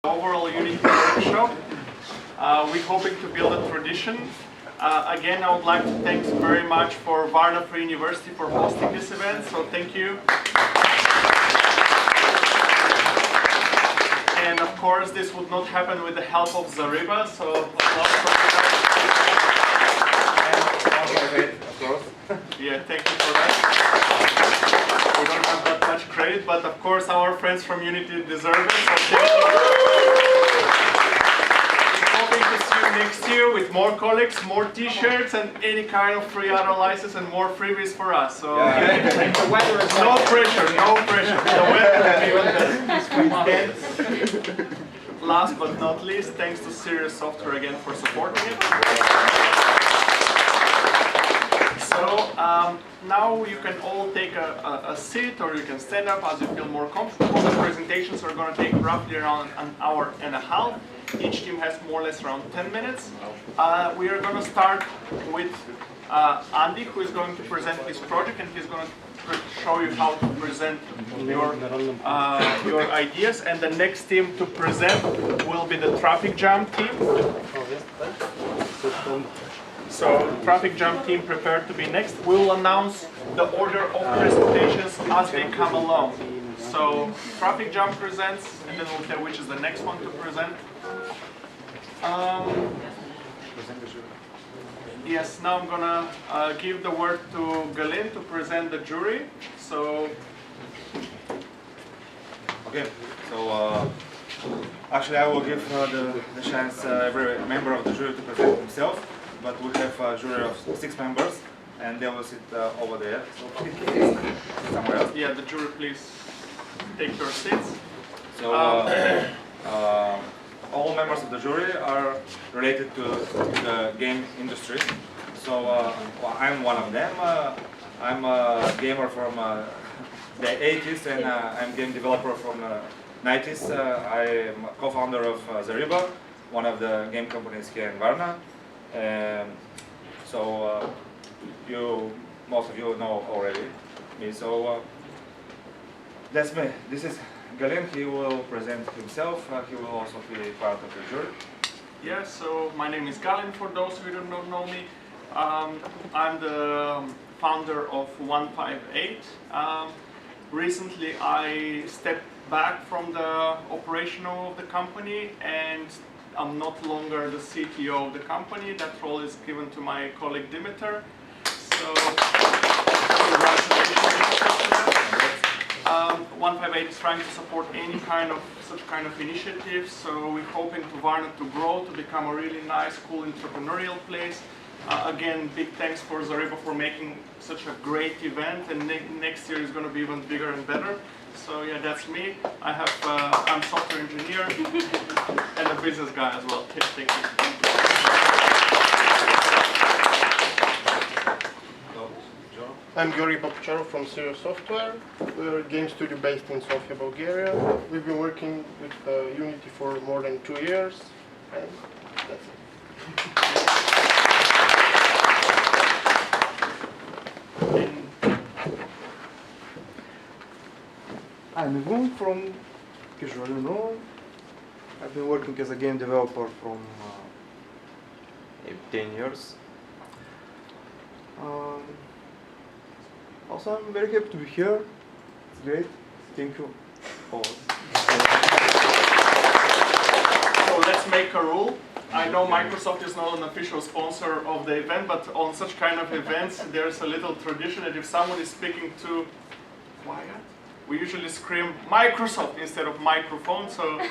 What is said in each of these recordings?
Overall Unity workshop. We're hoping to build a tradition. Again, I would like to thank very much for Varna Free University for hosting this event, so thank you. And of course, this would not happen with the help of Zariba, so applause for that. Of course. Yeah, thank you for that. We don't have that much credit, but of course our friends from Unity deserve it, so thank you. Hoping to see you next year with more colleagues, more t-shirts, and any kind of free auto license and more freebies for us. So no pressure, no pressure. The weather last but not least, thanks to Serious Software again for supporting it. So now you can all take a seat, or you can stand up as you feel more comfortable. The presentations are going to take roughly around an hour and a half. Each team has more or less around 10 minutes. We are going to start with Andy, who is going to present his project, and he's going to show you how to present your ideas. And the next team to present will be the Traffic Jam team. So, Traffic Jam team prepared to be next. We will announce the order of presentations as they come along. So, Traffic Jam presents, and then we'll tell which is the next one to present. Yes, now I'm gonna give the word to Galin to present the jury. So, okay. So actually, I will give the chance every member of the jury to present himself. But we have a jury of 6 members, and they will sit over there. So somewhere else. Yeah, the jury, please take your seats. So all members of the jury are related to the game industry. So I'm one of them. I'm a gamer from the 80s, and I'm a game developer from the 90s. I'm a co-founder of Zariba, one of the game companies here in Varna. So most of you know already me. So that's me. This is Galin. He will present himself. He will also be part of the jury. Yeah. So my name is Galin. For those who do not know me, I'm the founder of 158. Recently, I stepped back from the operational of the company, and I'm not longer the CTO of the company. That role is given to my colleague Dimitar. So, congratulations for that. 158 is trying to support any kind of such kind of initiatives. So we're hoping to Varna to grow, to become a really nice, cool entrepreneurial place. Again, big thanks for Zariba for making such a great event, and next year is going to be even bigger and better. So yeah, that's me. I'm a software engineer and a business guy as well. Thank you. I'm Gyuri Papucharov from Serious Software. We're a game studio based in Sofia, Bulgaria. We've been working with Unity for more than 2 years, and that's it. I'm Ivan from Casual Unknown. I've been working as a game developer from 10 years. Also, I'm very happy to be here. It's great. Thank you all. So let's make a rule. I know Microsoft is not an official sponsor of the event, but on such kind of events, there's a little tradition that if someone is speaking too quiet, we usually scream Microsoft instead of microphone. So,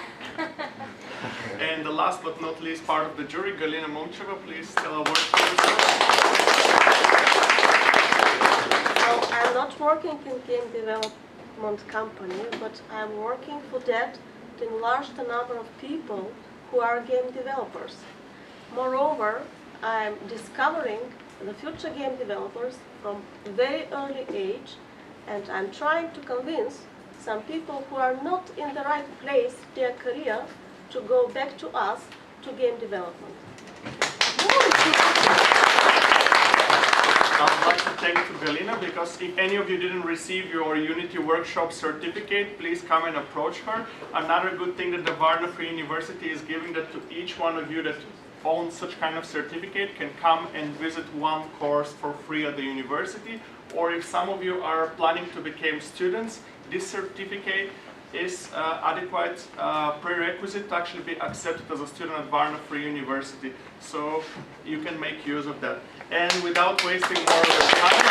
and the last but not least part of the jury, Galina Momcheva, please tell a word for yourself. Well, I'm not working in game development company, but I'm working for that to enlarge the number of people who are game developers. Moreover, I'm discovering the future game developers from a very early age, and I'm trying to convince some people who are not in the right place in their career to go back to us, to game development. I'd like to thank to Galina, because if any of you didn't receive your Unity Workshop certificate, please come and approach her. Another good thing that the Varna Free University is giving, that to each one of you that owns such kind of certificate can come and visit one course for free at the university. Or if some of you are planning to become students, this certificate is adequate prerequisite to actually be accepted as a student at Varna Free University. So you can make use of that. And without wasting more of your time,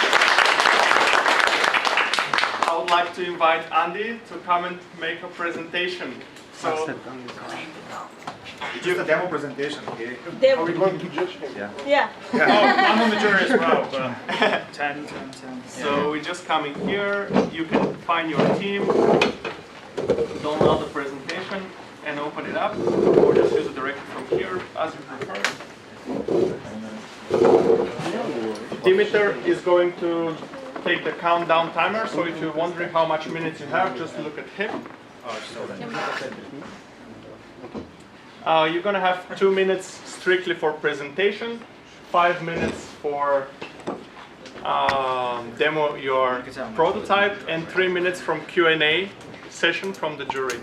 I would like to invite Andy to come and make a presentation. So Just a demo presentation, okay? Are we going to judge him? Yeah. Oh, I'm on the jury as well, but 10, 10, 10. So we just come in here, you can find your team, download the presentation and open it up, or just use it directly from here as you prefer. Dimitar is going to take the countdown timer, so if you're wondering how much minutes you have, just look at him. You're going to have 2 minutes strictly for presentation, 5 minutes for demo your prototype, and 3 minutes from Q&A session from the jury.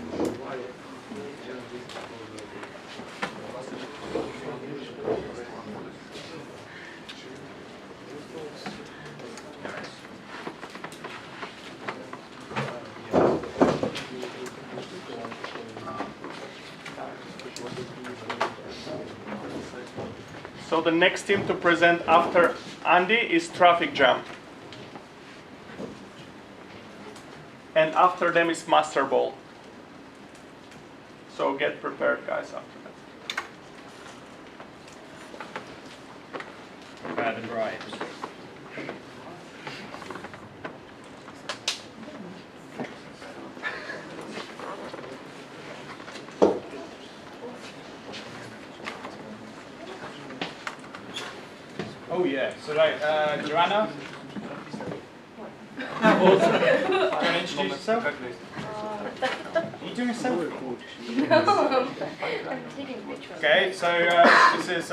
So the next team to present after Andy is Traffic Jam. And after them is Master Ball. So get prepared, guys, after that. Bad and bright. Oh yeah, so like, Joanna? Do you want to introduce yourself? Are you doing a selfie? No, I'm taking pictures. Okay, so this is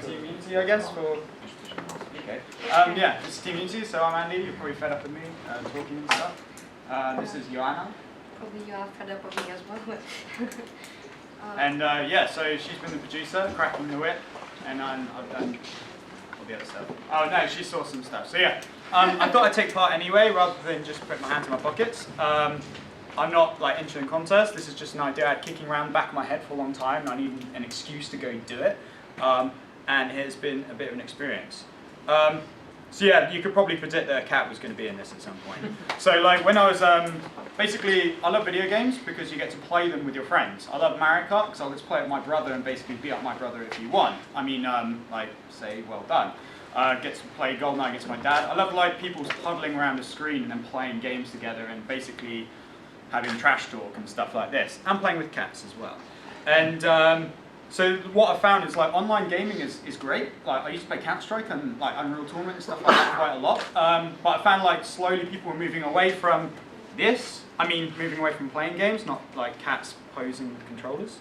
Team Unity, I guess, for... Okay. Yeah, this is Team Unity, so I'm Andy, you're probably fed up with me talking and stuff. This is Joanna. Probably you are fed up of me as well. And yeah, so she's been the producer, cracking the whip, and I've done all the other stuff. Oh no, she saw some stuff. So yeah, I thought I'd take part anyway, rather than just put my hands in my pockets. I'm not like entering contests. This is just an idea I had kicking around the back of my head for a long time, and I need an excuse to go do it. And it's been a bit of an experience. So yeah, you could probably predict that a cat was going to be in this at some point. So like when I was, basically, I love video games because you get to play them with your friends. I love Mario Kart because I get to play with my brother and basically beat up my brother if you won. I mean, like, say, well done. Get to play GoldenEye against my dad. I love like people huddling around the screen and then playing games together and basically having trash talk and stuff like this. And playing with cats as well. And so what I found is like online gaming is great. Like I used to play Counter-Strike and like Unreal Tournament and stuff like that quite a lot. But I found like slowly people were moving away from this. I mean, moving away from playing games, not like cats posing with controllers,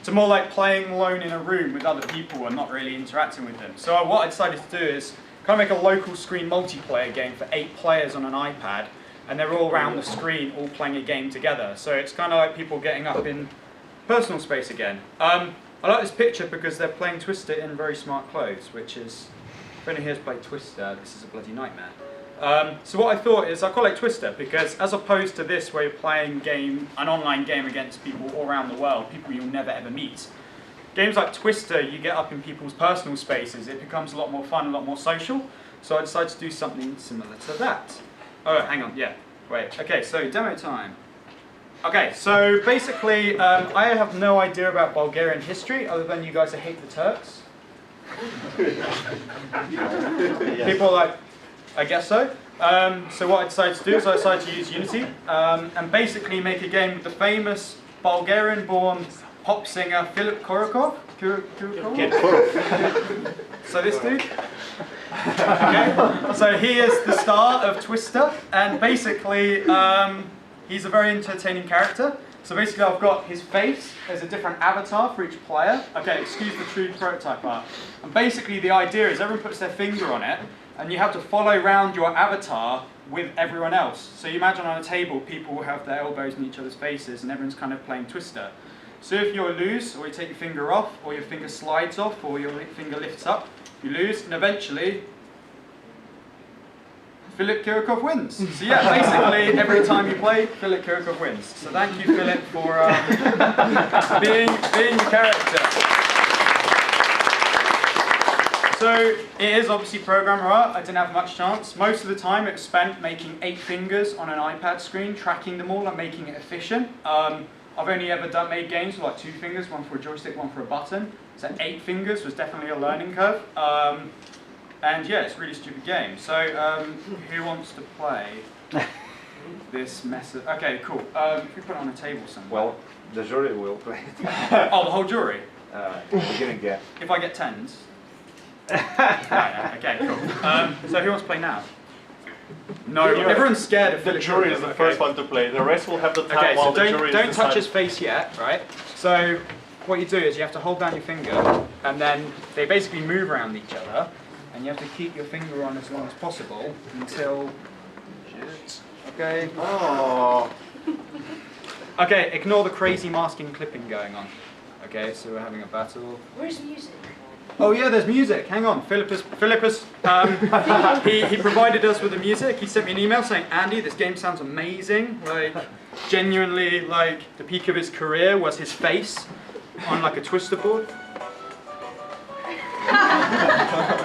to more like playing alone in a room with other people and not really interacting with them. So what I decided to do is kind of make a local screen multiplayer game for 8 players on an iPad, and they're all around the screen, all playing a game together. So it's kind of like people getting up in personal space again. I like this picture because they're playing Twister in very smart clothes, which is, if anyone here's played Twister, this is a bloody nightmare. So what I thought is I call it Twister because as opposed to this where you're playing an online game against people all around the world, people you'll never ever meet. Games like Twister, you get up in people's personal spaces, it becomes a lot more fun, a lot more social. So I decided to do something similar to that. Oh, hang on, yeah, wait. Okay, so demo time. Okay, so basically, I have no idea about Bulgarian history other than you guys hate the Turks. People are like, I guess so. So what I decided to do is I decided to use Unity and basically make a game with the famous Bulgarian-born pop singer Philip Kirkorov. So this dude. Okay. So he is the star of Twister, and basically he's a very entertaining character. So basically I've got his face as a different avatar for each player. Okay, excuse the true prototype art. And basically the idea is everyone puts their finger on it, and you have to follow around your avatar with everyone else. So you imagine on a table, people will have their elbows in each other's faces, and everyone's kind of playing Twister. So if you're loose, or you take your finger off, or your finger slides off, or your finger lifts up, you lose, and eventually Philip Kirchhoff wins. So yeah, basically every time you play, Philip Kirchhoff wins. So thank you, Philip, for being the character. So it is obviously programmer art. I didn't have much chance. Most of the time it was spent making 8 fingers on an iPad screen, tracking them all and making it efficient. I've only ever made games with like 2 fingers, one for a joystick, one for a button. So 8 fingers was definitely a learning curve. And yeah, it's a really stupid game. So who wants to play this method? Okay, cool. If we put it on a table somewhere. Well, the jury will play it. Oh, the whole jury? We're gonna get. If I get 10s? Right, okay, cool. So who wants to play now? No, everyone's scared of The jury is the first one to play. The rest will have the time Okay, while so the jury don't is touch his face yet, right? So what you do is you have to hold down your finger, and then they basically move around each other, and you have to keep your finger on as long as possible until. Okay. Oh. Okay, ignore the crazy masking clipping going on. Okay, so we're having a battle. Where's music? Oh yeah, there's music. Hang on, Philippus. He provided us with the music. He sent me an email saying, "Andy, this game sounds amazing. Like, genuinely, like the peak of his career was his face on like a twister board."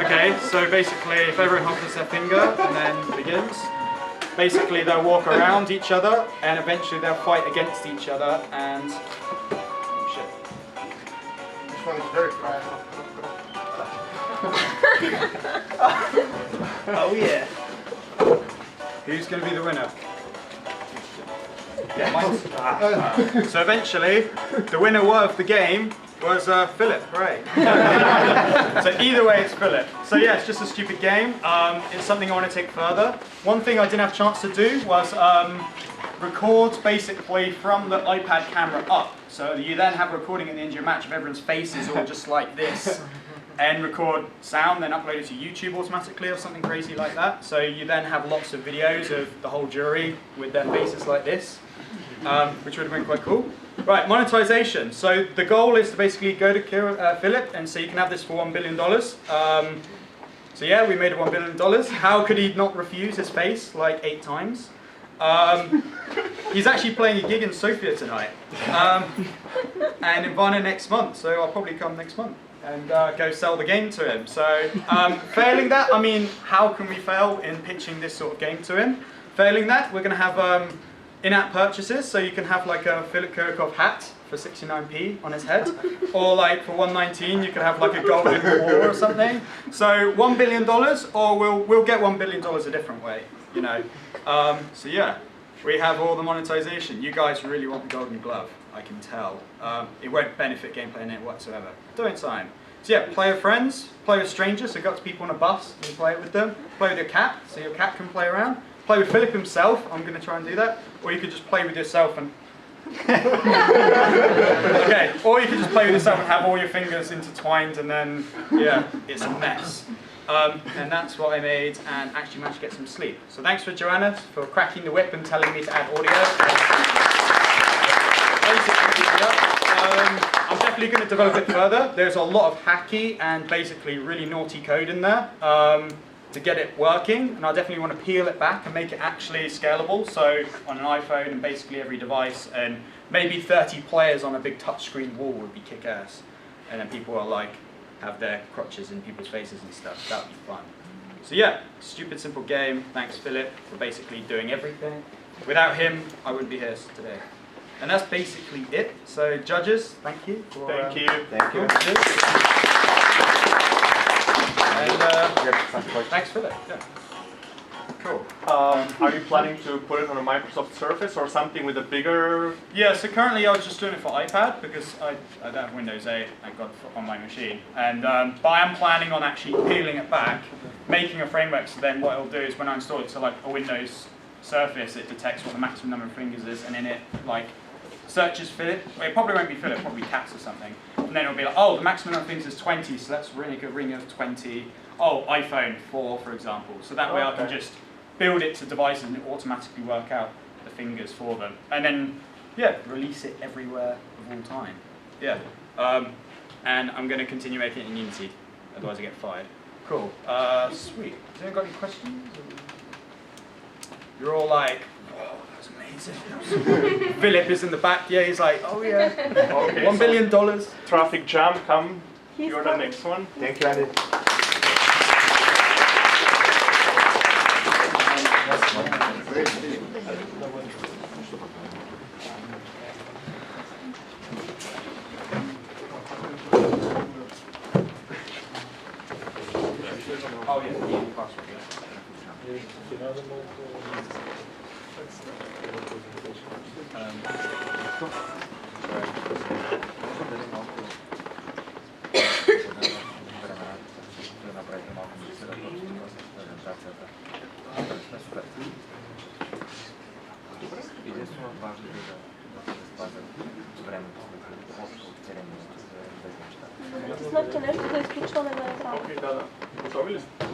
Okay, so basically, if everyone hovers their finger and then begins, basically they'll walk around each other and eventually they'll fight against each other and. Oh shit. This one is very fragile. Oh yeah. Who's going to be the winner? Yeah, mine's. So eventually, the winner of the game was Philip, right? So either way, it's Philip. So yeah, it's just a stupid game. It's something I want to take further. One thing I didn't have a chance to do was record basically from the iPad camera up. So you then have a recording at the end of your match of everyone's faces all just like this. And record sound, then upload it to YouTube automatically or something crazy like that. So you then have lots of videos of the whole jury with their faces like this, which would have been quite cool. Right, monetization. So the goal is to basically go to Philip and say you can have this for $1 billion. So yeah, we made it $1 billion. How could he not refuse his face like 8 times? He's actually playing a gig in Sofia tonight. And in Varna next month, so I'll probably come next month and go sell the game to him. So failing that, I mean, how can we fail in pitching this sort of game to him? Failing that, we're going to have in-app purchases, so you can have like a Philip Kirchhoff hat for 69p on his head, or like for 119 you can have like a golden war or something. So $1 billion, or we'll get $1 billion a different way, you know. So yeah, we have all the monetization. You guys really want the golden glove, I can tell. It won't benefit gameplay in it whatsoever. Do it in time. So yeah, play with friends, play with strangers, so go up to people on a bus and play it with them. Play with your cat, so your cat can play around. Play with Philip himself, I'm going to try and do that. Or you could just play with yourself and... Okay, or you could just play with yourself and have all your fingers intertwined and then, yeah, it's a mess. And that's what I made and actually managed to get some sleep. So thanks for Joanna for cracking the whip and telling me to add audio. I'm definitely going to develop it further. There's a lot of hacky and basically really naughty code in there to get it working, and I definitely want to peel it back and make it actually scalable, so on an iPhone and basically every device, and maybe 30 players on a big touchscreen wall would be kick-ass, and then people are like, have their crotches in people's faces and stuff. That would be fun. So yeah, stupid simple game. Thanks Philip for basically doing everything. Without him, I wouldn't be here today. And that's basically it. So judges, thank you. For, Thank you. Thank you. And thanks Philip. Yeah. Cool. Are you planning to put it on a Microsoft Surface or something with a bigger... Yeah, so currently I was just doing it for iPad because I don't have Windows 8, thank God, on my machine. And but I am planning on actually peeling it back, making a framework, so then what it'll do is when I install it to like a Windows Surface, it detects what the maximum number of fingers is, and in it like search as Philip. Well, it probably won't be Philip, probably Cats or something. And then it'll be like, oh, the maximum of things is 20, so let's make a ring of 20. Oh, iPhone 4, for example. So that way I can just build it to devices and automatically work out the fingers for them. And then, yeah, release it everywhere of all time. Yeah. And I'm going to continue making it in Unity, otherwise I get fired. Cool. Sweet. Has anyone got any questions? You're all like, whoa, that's amazing. Philip is in the back. Yeah, he's like, oh yeah, Okay, $1 billion. Traffic jam, come. He's You're the coming. next one. Thank you, Andy. Oh yeah, the password. Единствено важно е да се спазят времето, повторение без неща. Snapте нещо за изключване на екрана. Okay, да. Готови ли сте?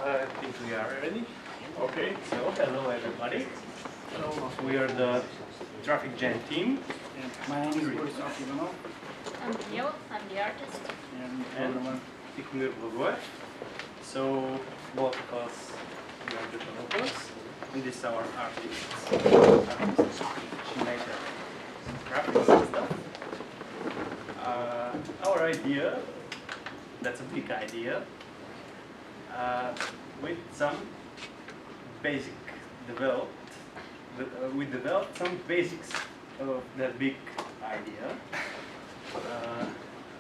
I think we are ready. Okay. So, hello everybody. We are the traffic jam team. My name is Boris Ivanov. I'm Leo, I'm the artist. And Tikhomir Blagoev. So, both of us we are developers. And this is our artist. She made the graphics and stuff. Our idea, that's a big idea, with some basic developed, we developed some basics of that big idea.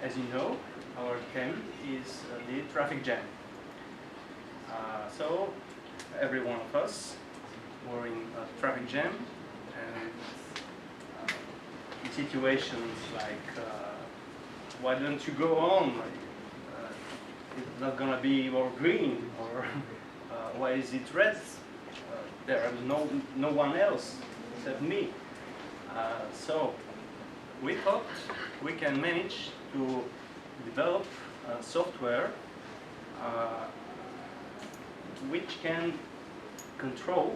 As you know, our theme is the traffic jam. So every one of us were in a traffic jam, and in situations like why don't you go on? It's not gonna be more green, or why is it red? There is no one else except me. So we thought we can manage to develop software which can control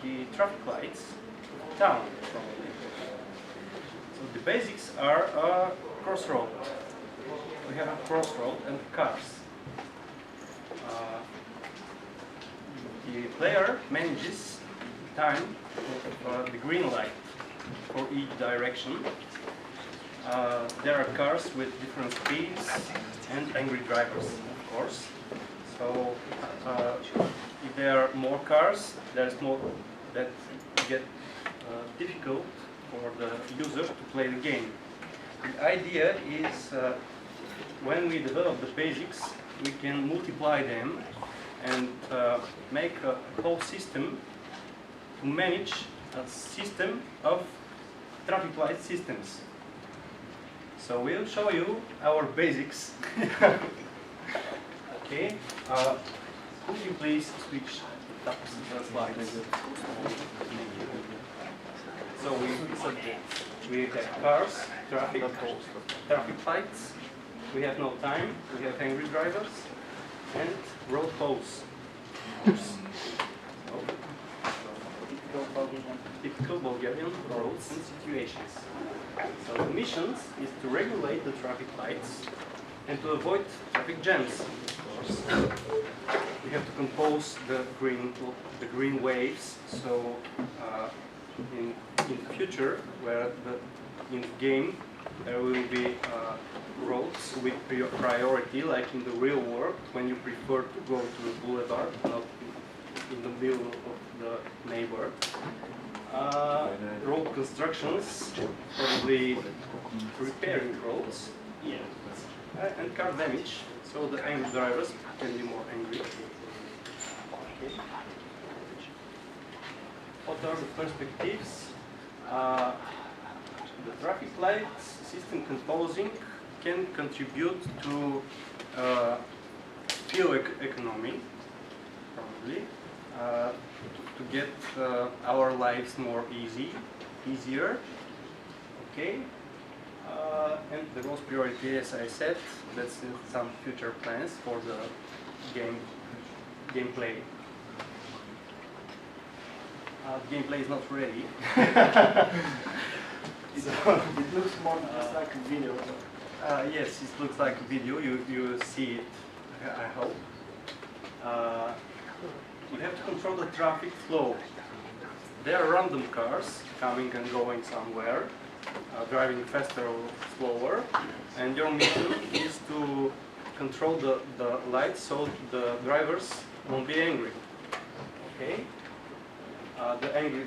the traffic lights of town, probably. So the basics are a crossroad. We have a crossroad and cars. The player manages time of the green light for each direction. There are cars with different speeds and angry drivers, of course. So if there are more cars, there's more that get difficult for the user to play the game. The idea is when we develop the basics, we can multiply them and make a whole system to manage a system of traffic light systems. So we'll show you our basics. Okay, could you please switch the slides? So we have cars, traffic lights, we have no time, we have angry drivers, and road poles. Typical Bulgarian roads and situations. So the mission is to regulate the traffic lights and to avoid traffic jams, of course. We have to compose the green waves, so in the future, in the game, there will be roads with priority, like in the real world, when you prefer to go to the boulevard, not in the middle of the neighbor. Road constructions, probably repairing roads, and car damage, so the angry drivers can be more angry. Okay. What are the perspectives? The traffic lights system composing can contribute to fuel economy, probably, to get our lives more easier. Okay. And the most priority, as I said, that's some future plans for the gameplay. Gameplay is not ready. It looks more just like a video. Yes, it looks like a video. You see it, I hope. You have to control the traffic flow. There are random cars coming and going somewhere, driving faster or slower, and your mission is to control the lights so the drivers won't be angry. Okay?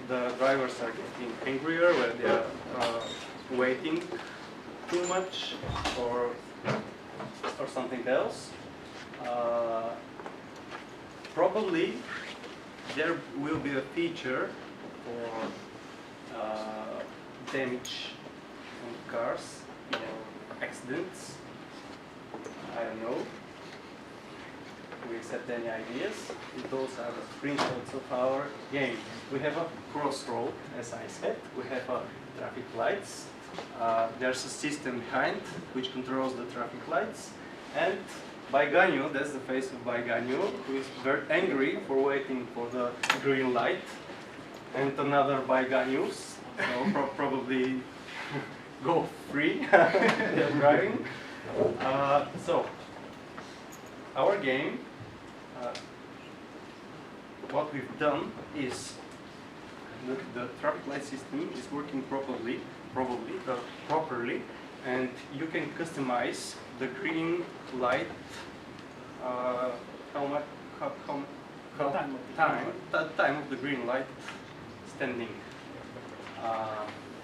The drivers are getting angrier when they are waiting too much or something else. Probably there will be a feature for damage on cars, accidents. I don't know. Do we accept any ideas? Those are the screenshots of our game. We have a crossroad, as I said. We have traffic lights. There's a system behind which controls the traffic lights. And Baiganyu, that's the face of Baiganyu, who is very angry for waiting for the green light. And another Baiganyus, so probably go free they're driving. So, our game, what we've done is the traffic light system is working properly, and you can customize the green light. The time of the green light standing.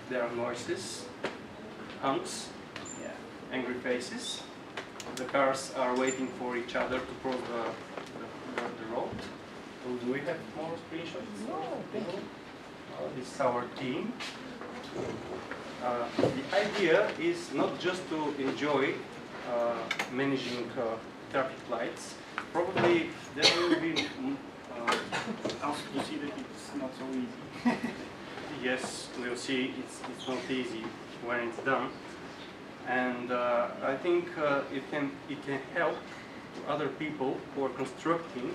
There are noises, honks, angry faces. The cars are waiting for each other to cross the road. So do we have more screenshots? No. This is our team. The idea is not just to enjoy managing traffic lights. Probably there will be Also, you see that it's not so easy. yes, we'll see it's not easy when it's done. And I think it can help to other people who are constructing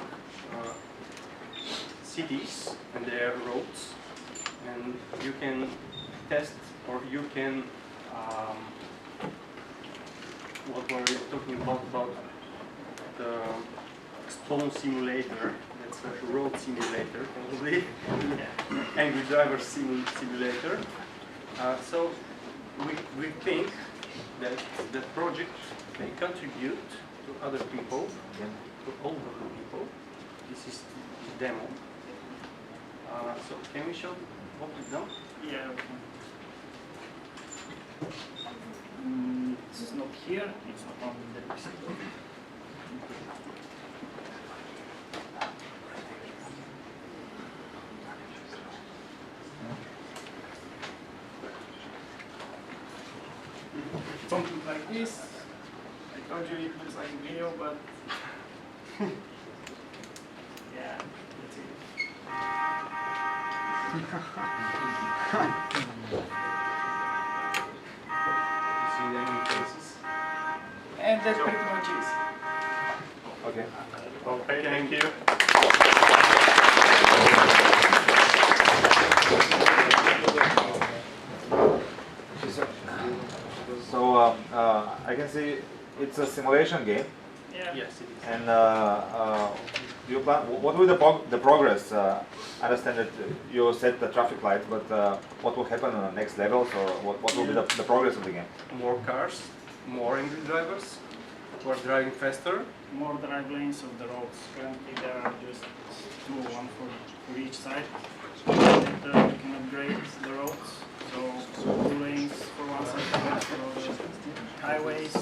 cities and their roads, and you can test or you can what were we talking about the stone simulator. That's a road simulator probably. Angry driver simulator. So we think that the project may contribute to other people, to older people. This is the demo. So can we show what we've done? Yeah, okay. It's not here, it's not on the website. Something like this. I told you it looks like a video, but yeah, that's it. You see the angry faces? And that's pretty much it. Okay. Okay, thank you. So I can see it's a simulation game. Yeah. Yes, it is. And you plan, what will the progress? I understand that you set the traffic lights, but what will happen on the next levels, or what will be the progress of the game? More cars, more angry drivers who are driving faster. More drive lanes of the roads. Currently there are just two, one for each side. And we can upgrade the roads. So 2 lanes for one side, for highways,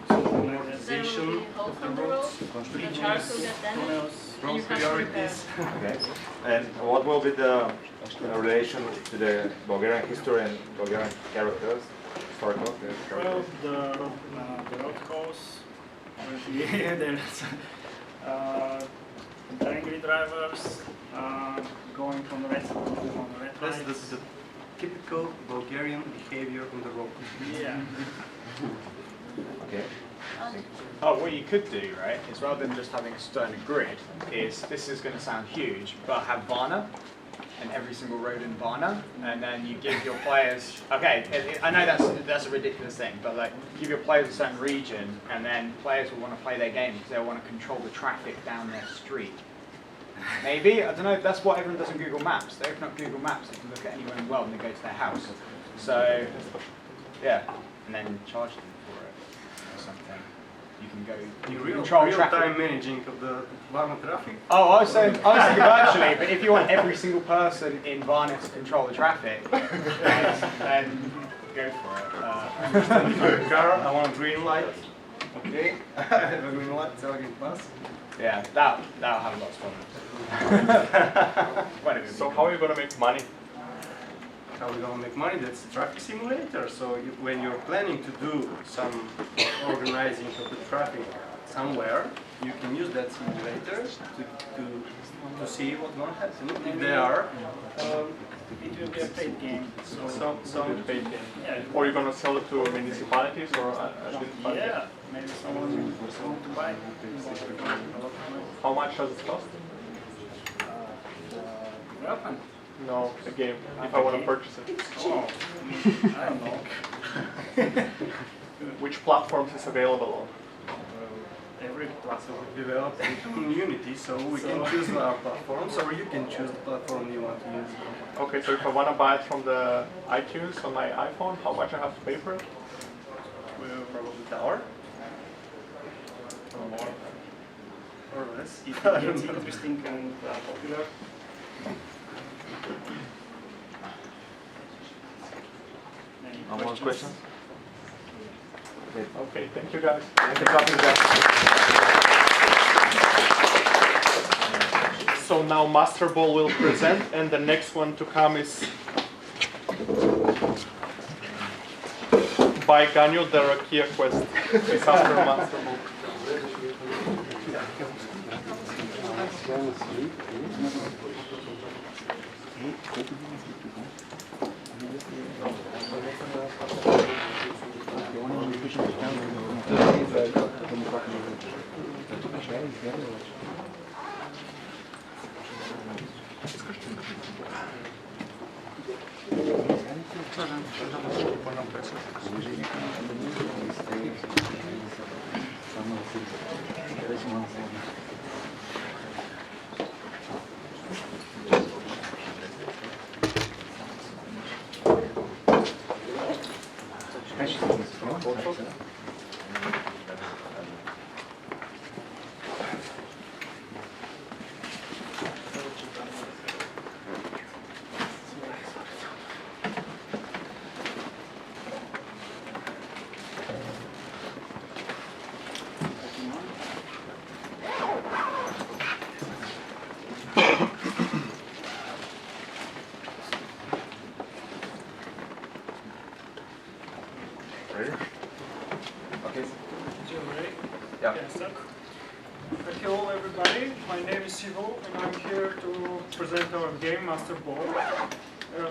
Modernization of the roads, bridges, tunnels, road priorities. Okay. And what will be the relation to the Bulgarian history and Bulgarian characters, historical characters? Well, the road course, there's angry drivers, going on the red That's lights. the typical Bulgarian behavior on the road. Yeah. Okay. Oh, what you could do, right, is rather than just having a stone grid, is this is going to sound huge, but have Varna, and every single road in Varna, and then you give your players. Okay, I know that's a ridiculous thing, but like give your players a certain region, and then players will want to play their game because they'll want to control the traffic down their street. Maybe, I don't know, that's what everyone does on Google Maps. They open up Google Maps, they can look at anywhere in the world and they go to their house. So, yeah, and then charge them for it or something. You can go, you can control traffic. Real-time managing of the Varna traffic. Oh, I was thinking virtually, but if you want every single person in Varna to control the traffic, then go for it. Car, I want a green light. Okay, I have a green light, so I can pass. Yeah, that'll have lots of fun. So how are you going to make money? How are we going to make money? That's a traffic simulator. So when you're planning to do some organizing of the traffic somewhere, you can use that simulator to see what's going to happen. If they are, It will be a paid game. Some paid game. Yeah. Or you're going to sell it to municipalities or Yeah, maybe someone to buy. How much does it cost? Welcome. No, the game, if I want to purchase it. Oh, I don't know. Which platforms is available on? Every platform. develop a community, so we can choose our platforms, or you can choose the platform you want to use. Okay, so if I want to buy it from the iTunes on my iPhone, how much I have to pay for it? Well, probably $1 Or more. or less. If it gets interesting and popular. Any More questions? Okay, thank you guys. So now Master Ball will present, and the next one to come is by Ganyo the Rakia Quest. It's after Master Ball. Yeah. Hello everybody, my name is Ivo and I'm here to present our game Master Ball.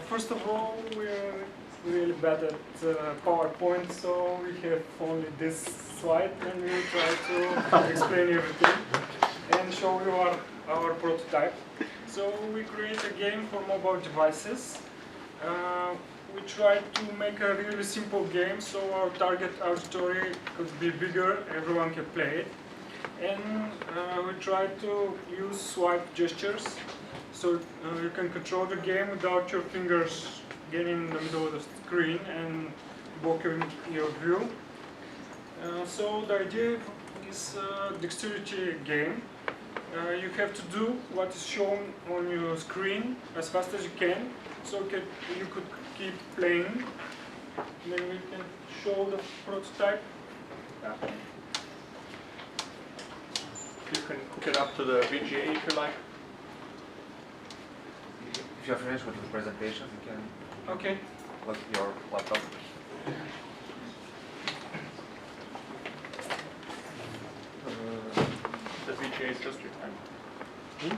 First of all, we're really bad at PowerPoint, so we have only this slide and we'll try to explain everything and show you our prototype. So we create a game for mobile devices. We tried to make a really simple game so our target auditory could be bigger, everyone can play it. And we tried to use swipe gestures so you can control the game without your fingers getting in the middle of the screen and blocking your view. So the idea is a dexterity game. You have to do what is shown on your screen as fast as you can, so you could keep playing. Then we can show the prototype. You can hook it up to the VGA if you like. If you're finished with the presentation, you can Okay. plug your laptop. The VGA is just your time. So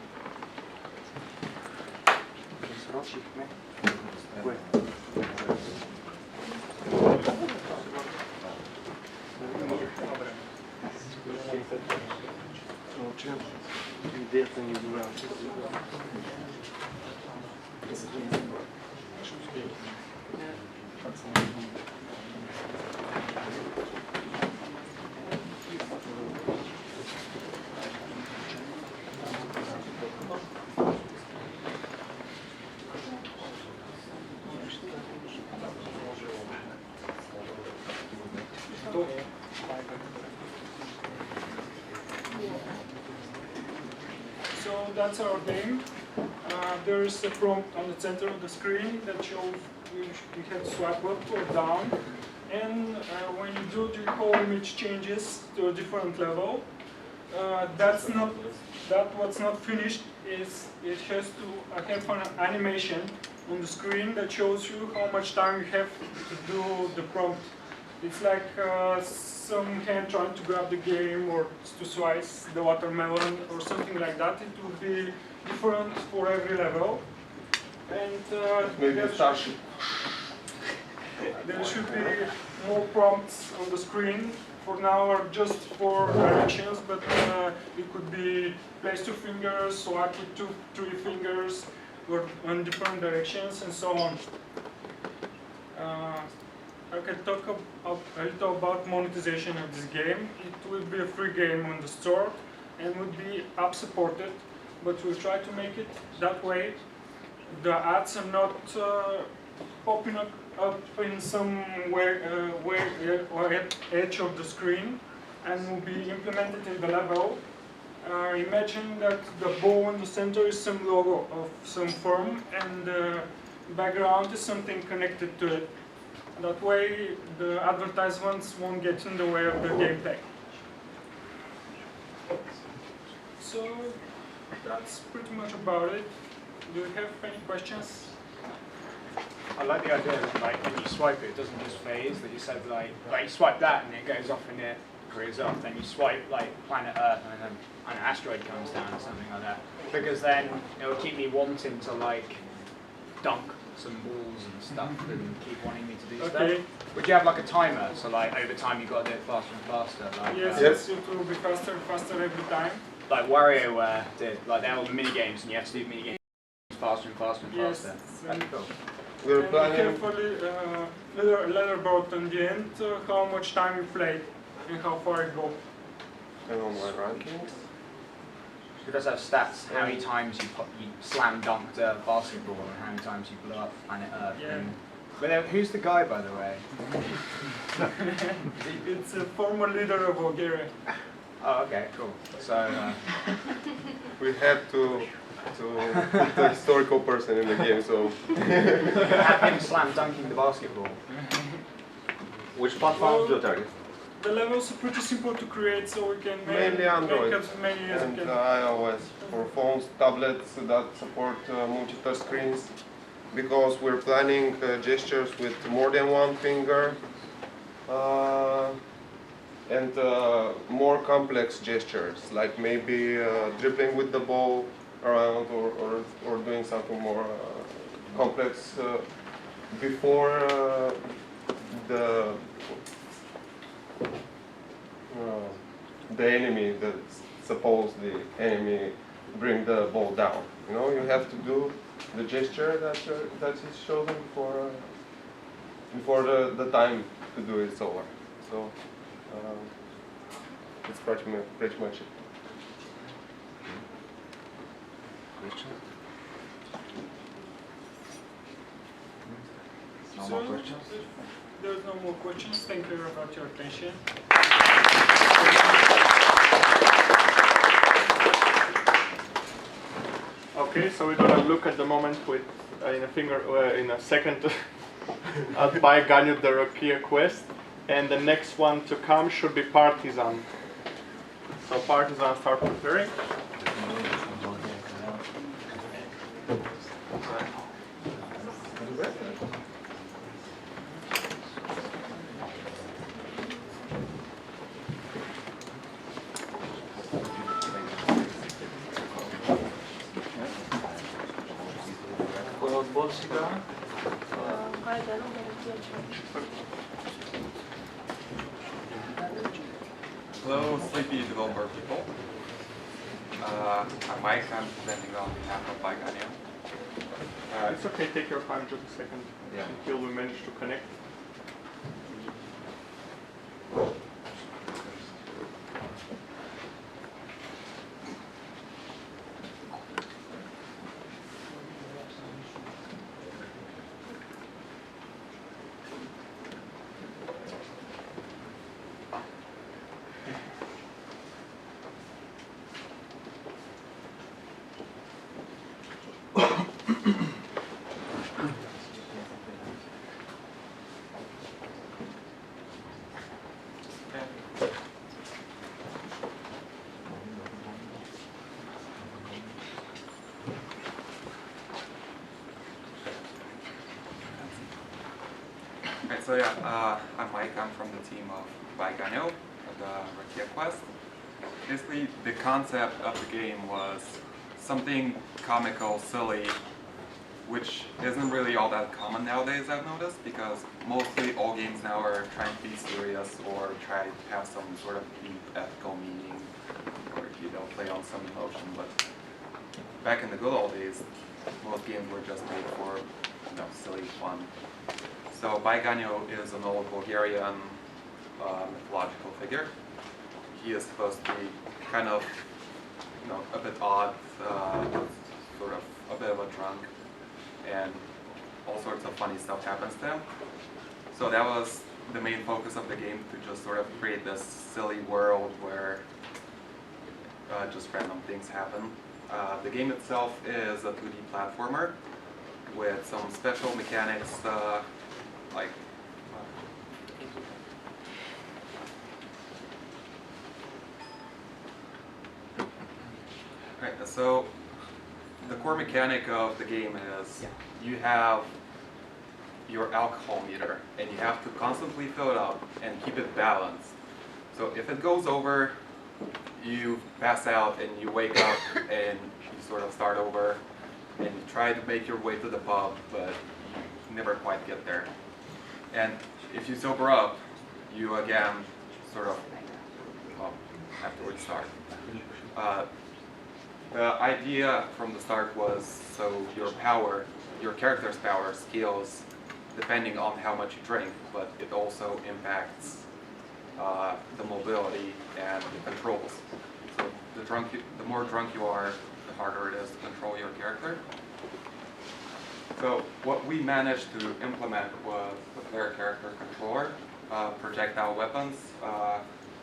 that's our game. There is a prompt on the center of the screen that shows we have to swipe up or down. And when you do, the whole image changes to a different level. What's not finished is it has to have an animation on the screen that shows you how much time you have to do the prompt. It's like some hand trying to grab the game or to slice the watermelon or something like that. It will be different for every level. And there should be more prompts on the screen. For now are just 4 directions, but it could be place 2 fingers, swipe with 3 fingers, or on different directions, and so on. I can talk a little about monetization of this game. It will be a free game on the store and would be app supported, but we'll try to make it that way. The ads are not popping up in some edge of the screen and will be implemented in the level. Imagine that the ball in the center is some logo of some firm and the background is something connected to it. That way the advertisements won't get in the way of the gameplay. So that's pretty much about it. Do you have any questions? I like the idea that like when you swipe it doesn't just phase, that you said like you swipe that and it goes off and it careers off, then you swipe like planet Earth and then an asteroid comes down or something like that. Because then it will keep me wanting to like dunk some balls and stuff and keep wanting me to do stuff. Would you have like a timer? So like over time you've got to do it faster and faster. Like, yes, it will be faster and faster every time. Like WarioWare did, like they're all the mini games and you have to do mini games faster and faster and faster. That's cool. We're planning carefully letter about on the end how much time you played and how far it goes. and on my rankings. It does have stats, how many times you slam dunked a basketball and how many times you blew up planet Earth. Yeah. But who's the guy, by the way? It's a former leader of Bulgaria. Oh, okay, cool. So we had to put the historical person in the game, so have him slam dunking the basketball. Which platforms do you target? The levels are pretty simple to create, so we can mainly Android make as many as and we can. iOS for phones, tablets that support multi-touch screens. Because we're planning gestures with more than one finger and more complex gestures, like maybe dribbling with the ball around or doing something more complex before the enemy, suppose the enemy bring the ball down. You know, you have to do the gesture that is chosen before the time to do it is over. So it's pretty much it. No more questions? If there's no more questions, thank you about your attention. Okay, so we're gonna look at the moment with in a second at by Ganyu the Rokia quest, and the next one to come should be Partisan. So Partisan, start preparing. Hello, sleepy developer people. I'm Mike. I'm presenting on behalf of Baiganio. It's okay, take your time just a second until we manage to connect. Okay, so I'm Mike. I'm from the team of Baiganio, of the Rakia Quest. Basically, the concept of the game was something comical, silly, which isn't really all that common nowadays, I've noticed, because mostly all games now are trying to be serious or try to have some sort of deep ethical meaning, or play on some emotion. But back in the good old days, most games were just made for silly fun. So Baiganio is an old Bulgarian mythological figure. He is supposed to be kind of, a bit odd, sort of a bit of a drunk, and all sorts of funny stuff happens to him. So that was the main focus of the game, to just sort of create this silly world where just random things happen. The game itself is a 2D platformer with some special mechanics like right, so the core mechanic of the game is you have your alcohol meter and you have to constantly fill it up and keep it balanced. So if it goes over, you pass out and you wake up and you sort of start over and you try to make your way to the pub, but you never quite get there. And if you sober up, you again sort of have to restart. The idea from the start was so your character's power scales depending on how much you drink, but it also impacts the mobility and the controls. So the more drunk you are, the harder it is to control your character. So what we managed to implement was the player character controller, projectile weapons,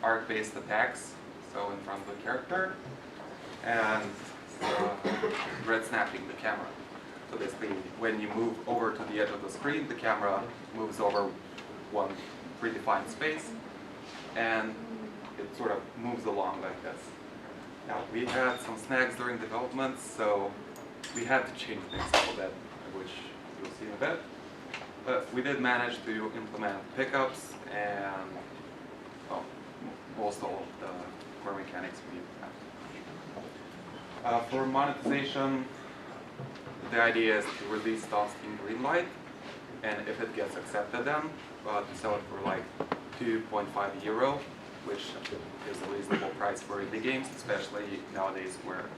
arc-based attacks, so in front of the character, and red snapping the camera. So basically, when you move over to the edge of the screen, the camera moves over one predefined space, and it sort of moves along like this. Now, we had some snags during development, so we had to change things a little bit, which you'll see in a bit. But we did manage to implement pickups and most all of the core mechanics we have. For monetization, the idea is to release it on Steam Greenlight, and if it gets accepted then, to sell it for like €2.5, which is a reasonable price for indie games, especially nowadays where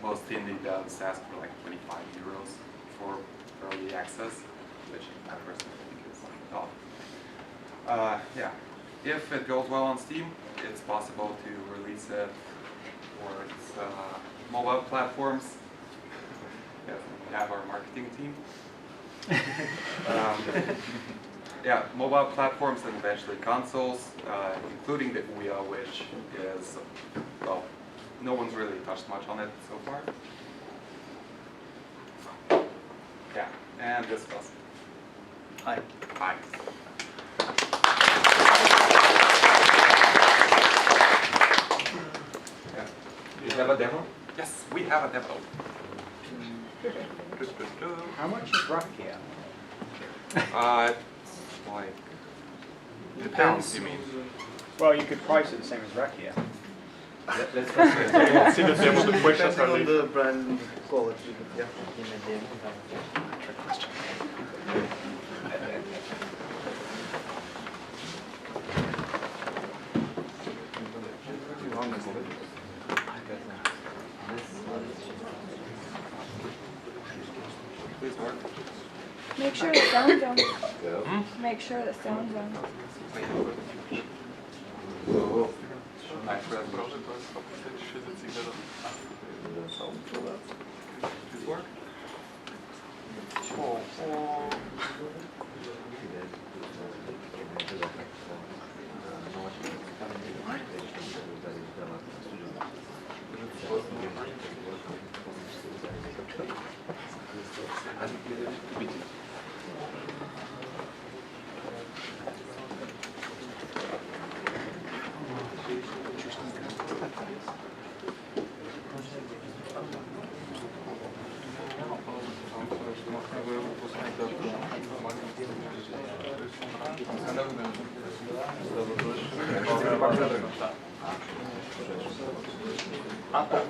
most indie devs ask for like €25 for early access, which I personally think is top. Yeah, if it goes well on Steam, it's possible to release it for its mobile platforms. Yes, we have our marketing team. Yeah, mobile platforms and eventually consoles, including the Ouya, which is, well, no one's really touched much on it so far. Yeah, and this was. Hi. Hi. Yeah. You have a demo? Yes, we have a demo. How much is Rakia? It's like the pounds, you mean? Well, you could price it the same as Rakia. Let's See the demo, the questions are Depending on later. the brand quality, yeah. Please work. Make sure the sound's on. go. Make sure the sound's on. Please work.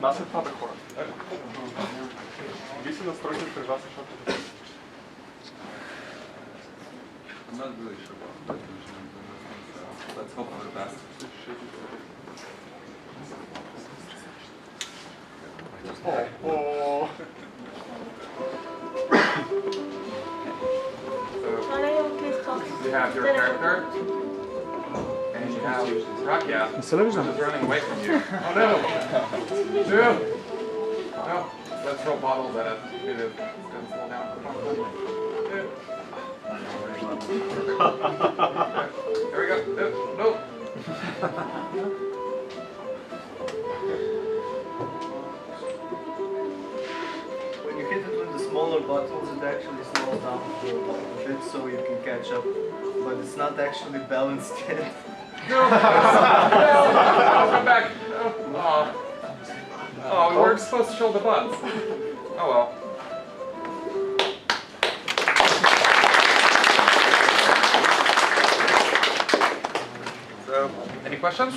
Нас е това бе хора. Вие си настройте при вас, защото... I'm not really sure about that. Let's hope for the best. Oh. You have your character, and you have Rakia, who's running away from you. Oh no! No! No! Let's throw bottles at it. It's gonna slow down. Come on. There we go. No! When you hit it with the smaller bottles, it actually slows down a bit so you can catch up. But it's not actually balanced yet. No! Come back! Oh. Oh, we weren't supposed to show the butts. Oh well. So, any questions?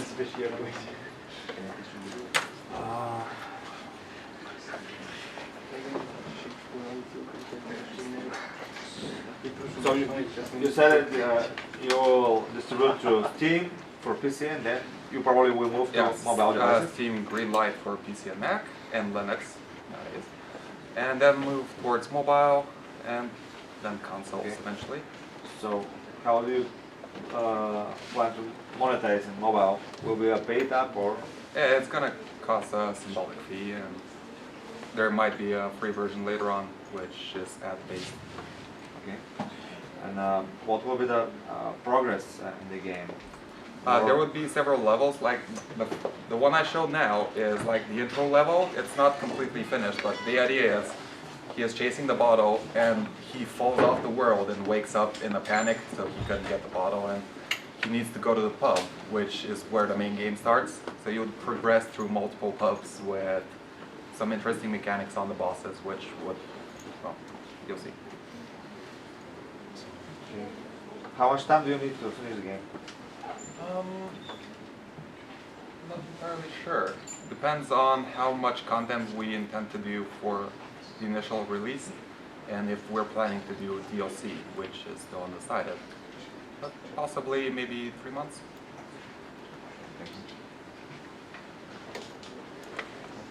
So you said you'll distribute to Steam for PC, and then you probably will move to Yes, mobile devices. Steam Greenlight for PC and Mac, and Linux nowadays. And then move towards mobile, and then consoles eventually. So how do you plan to monetize in mobile? Will be a paid app or? Yeah, it's gonna cost a symbolic fee, and there might be a free version later on, which is ad-based. Okay. And what will be the progress in the game? There would be several levels. Like the one I showed now is like the intro level. It's not completely finished, but the idea is he is chasing the bottle and he falls off the world and wakes up in a panic, so he couldn't get the bottle, and he needs to go to the pub, which is where the main game starts. So you would progress through multiple pubs with some interesting mechanics on the bosses, which would, well, you'll see. Okay. How much time do you need to finish the game? Not entirely sure. Depends on how much content we intend to do for the initial release, and if we're planning to do DLC, which is still undecided. But possibly maybe 3 months.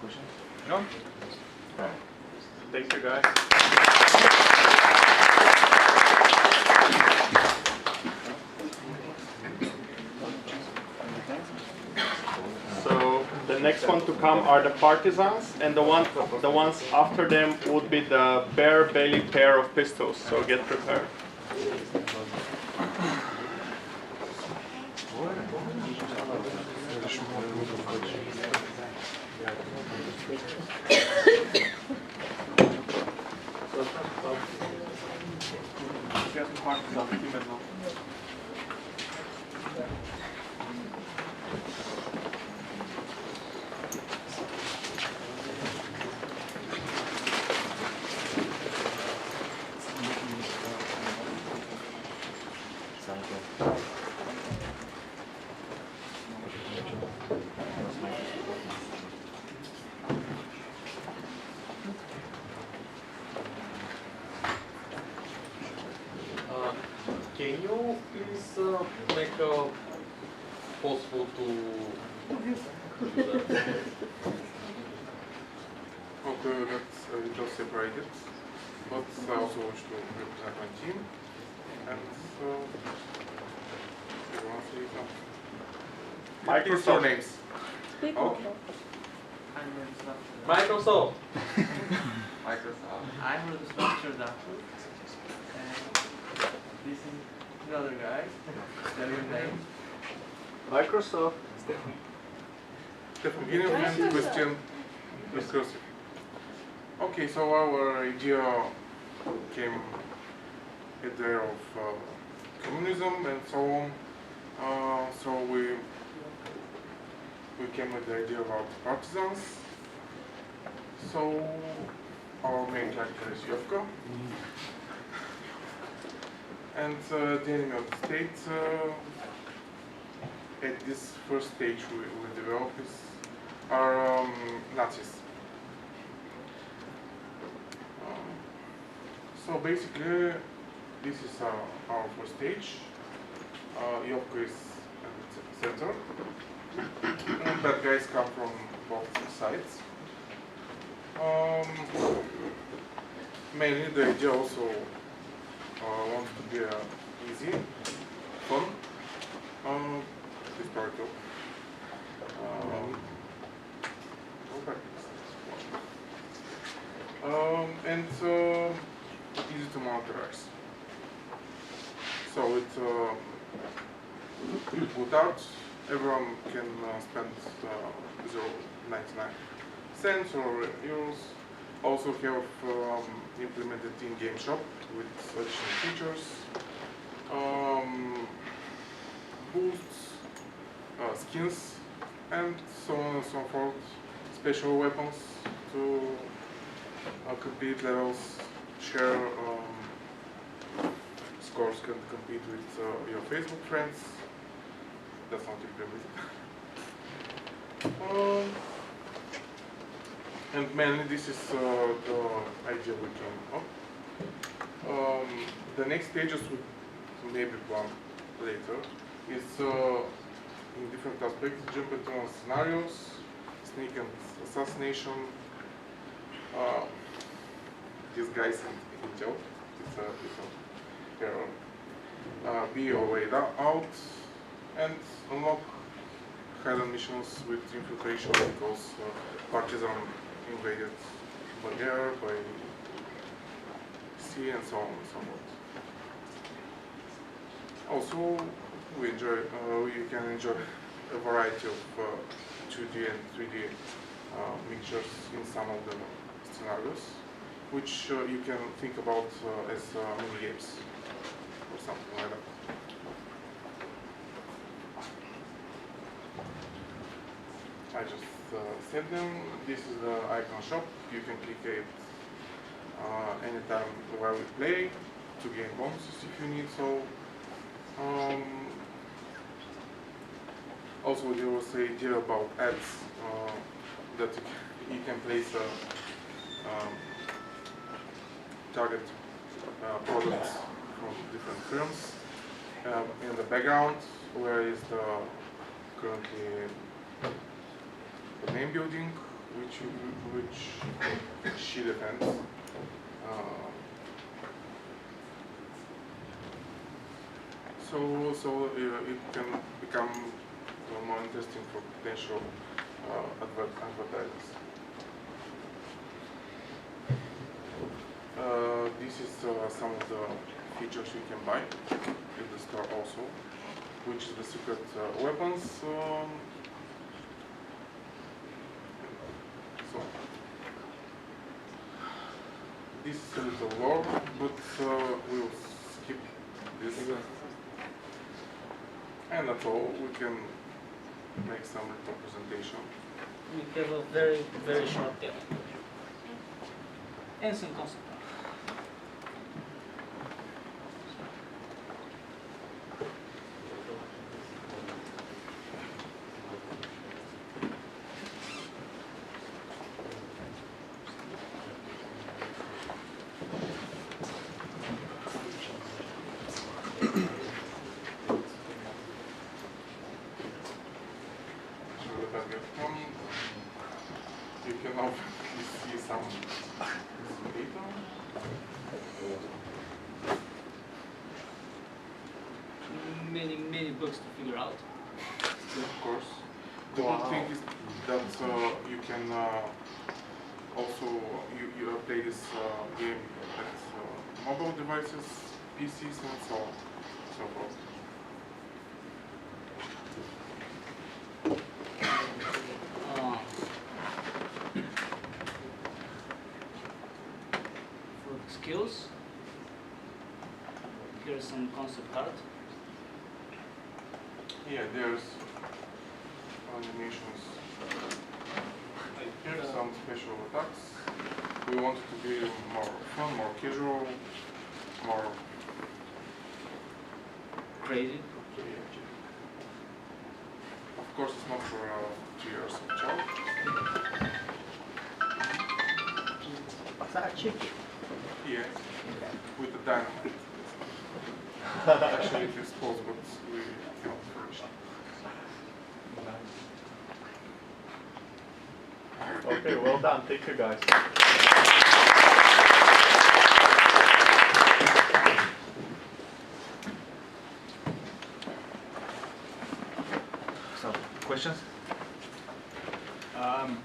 Questions? No? Thank you, guys. So the next one to come are the partisans, and the ones after them would be the bare belly pair of pistols. So get prepared. make possible to do that? Okay, that's a little separated, but I also wish to represent my team, and so you want to say something? Please your names. Speak Okay. Microsoft. Microsoft. I'm the structure doctor. And this is another guy. Tell your name. Microsoft. Stefan, can you please question exclusive? Okay, so our idea came at the era of communism and so on. So we came with the idea about partisans. So our main character is Yovka. And the enemy of the state at this first stage we develop are Nazis. So basically, this is our first stage. Yovka is at the center, and bad guys come from both sides. Mainly, the idea also wants to be easy, fun, historical. And easy to monitorize. So it's good art. Everyone can spend 0.99 cents or euros. Also have implemented in-game shop with additional features, boosts, skins, and so on and so forth. Special weapons to complete levels, share scores, can compete with your Facebook friends. That's not implemented. And mainly this is the idea we came up. The next stages would maybe plan later is in different aspects, jump into scenarios, sneak and assassination. These guys in Intel, it's a error. Be your way out and unlock hidden missions with infiltration because partisan invaded Bulgaria by sea and so on and so forth. Also, we can enjoy a variety of 2D and 3D mixtures in some of the scenarios, which you can think about as mini games or something like that. I just set them. This is the icon shop. You can click it anytime while we play to gain bonuses if you need so. Also, there was an idea about ads that you can place target products from different films in the background, where is the currently the main building, which she defends. So it can become more interesting for potential advertisers. This is some of the features you can buy in the store also, which is the secret weapons. So this is a little lore, but we'll skip this. And that's all. We can make some little presentation. We have a very, very short demo. And some concept. can obviously see some data. Many books to figure out. Of course. The good thing is that you can also play this game at mobile devices, PCs, and so on, so forth. For skills, here's some concept art. Yeah, there's animations. Here's some special attacks. We want it to be more fun, more casual, more crazy. Of course, it's not for 3 years of child. Is that a chicken? Yeah, with the dynamite. Actually, it explodes, but we cannot finish it. Okay, well done. Thank you, guys. So, questions?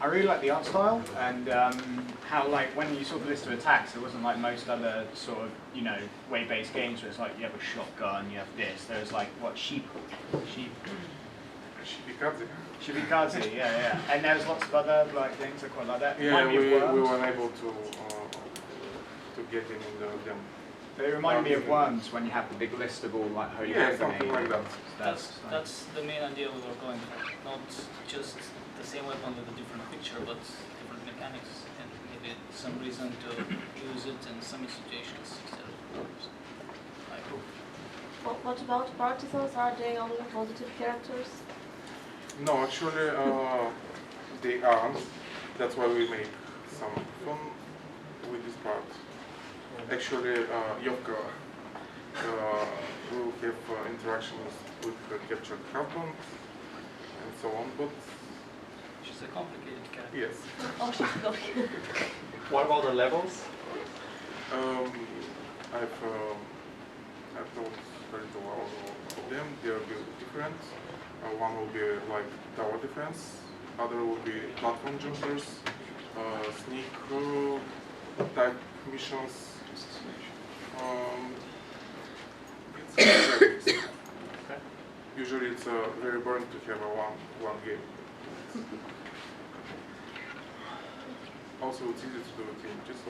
I really like the art style and how, like, when you saw the list of attacks, it wasn't like most other sort of, you know, way-based games where it's like you have a shotgun, you have this. There's like what Shibikaze, yeah. And there's lots of other like things that quite like that. Yeah, Remind me of we Worms. weren't able to get in the demo. They remind me of Worms when you have the big list of all like holy Yeah, company. something like that. That's the main idea we were going for. Not just the same weapon with a different picture, but different mechanics and maybe some reason to use it in some situations instead of others. I hope. What about partisans? Are they only positive characters? No, actually, they aren't. That's why we made some fun with this part. Actually, Yovka will have interactions with the captured husband and so on, but she's a complicated character. yes. Oh, she's going. What about the levels? I've thought very well of them. They will be different. One will be like tower defense. Other will be platform jumpers, sneak type missions. It's very mixed. Usually it's very boring to have one game. Also, it's easy to do it in just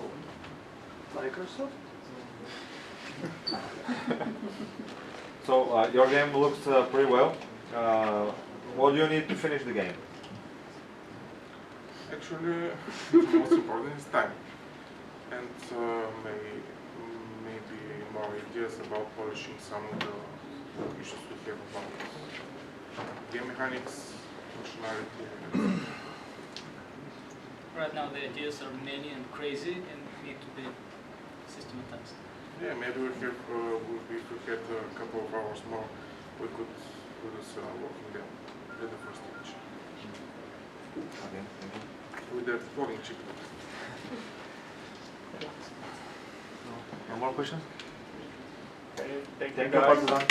Microsoft? So your game looks pretty well. What do you need to finish the game? Actually, the most important is time. And maybe more ideas about polishing some of the issues we have about game mechanics, functionality. Right now the ideas are many and crazy and need to be systematized. Yeah, maybe if we had a couple of hours more, we could do this working them at the first stage. Okay, thank you. With the floating chip. No more questions? Okay, thank Thank you, you, guys. Partizan.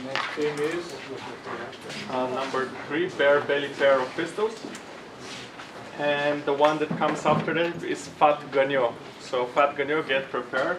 Next thing is number 3, bare belly pair of pistols. And the one that comes after that is Fat Ganyo. So Fat Ganyo, get prepared.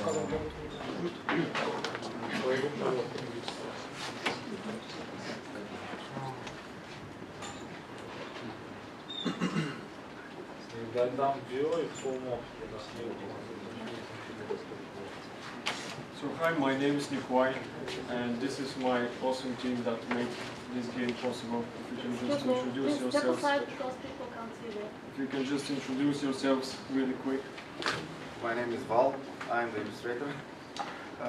So hi, my name is Nikolai, and this is my awesome team that made this game possible. If you can just introduce yourselves. Because people can't see that. If you can just introduce yourselves really quick. My name is Val, I'm the illustrator.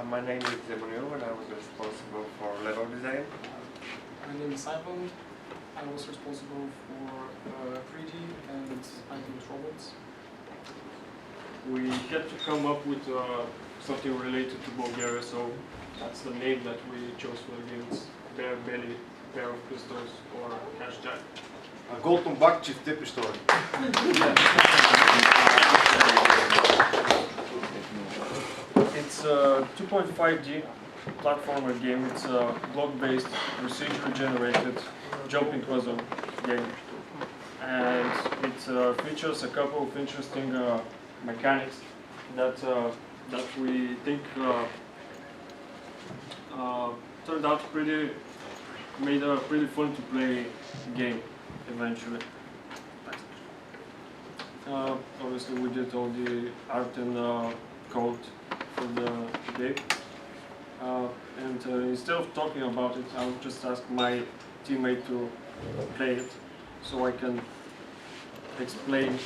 My name is Emmanuel and I was responsible for level design. My name is Ivan. I was responsible for 3D and animated robots. We had to come up with something related to Bulgaria, so that's the name that we chose for the game. It's Bear Belly, Pair of Pistols, or hashtag. Голтон бак, чифте пиштоли. It's a 2.5D platformer game. It's a block-based, procedurally generated jumping puzzle game, and it features a couple of interesting mechanics that we think turned out made a pretty fun to play game eventually. Obviously, we did all the art and code for the game. And instead of talking about it, I'll just ask my teammate to play it, so I can explain.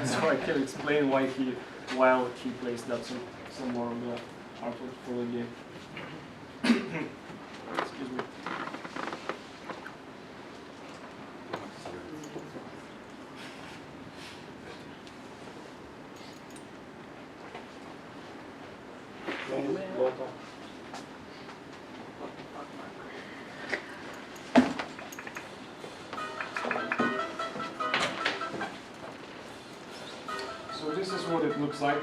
So I can explain while he plays that some more of the artwork for the game. Excuse me. So this is what it looks like.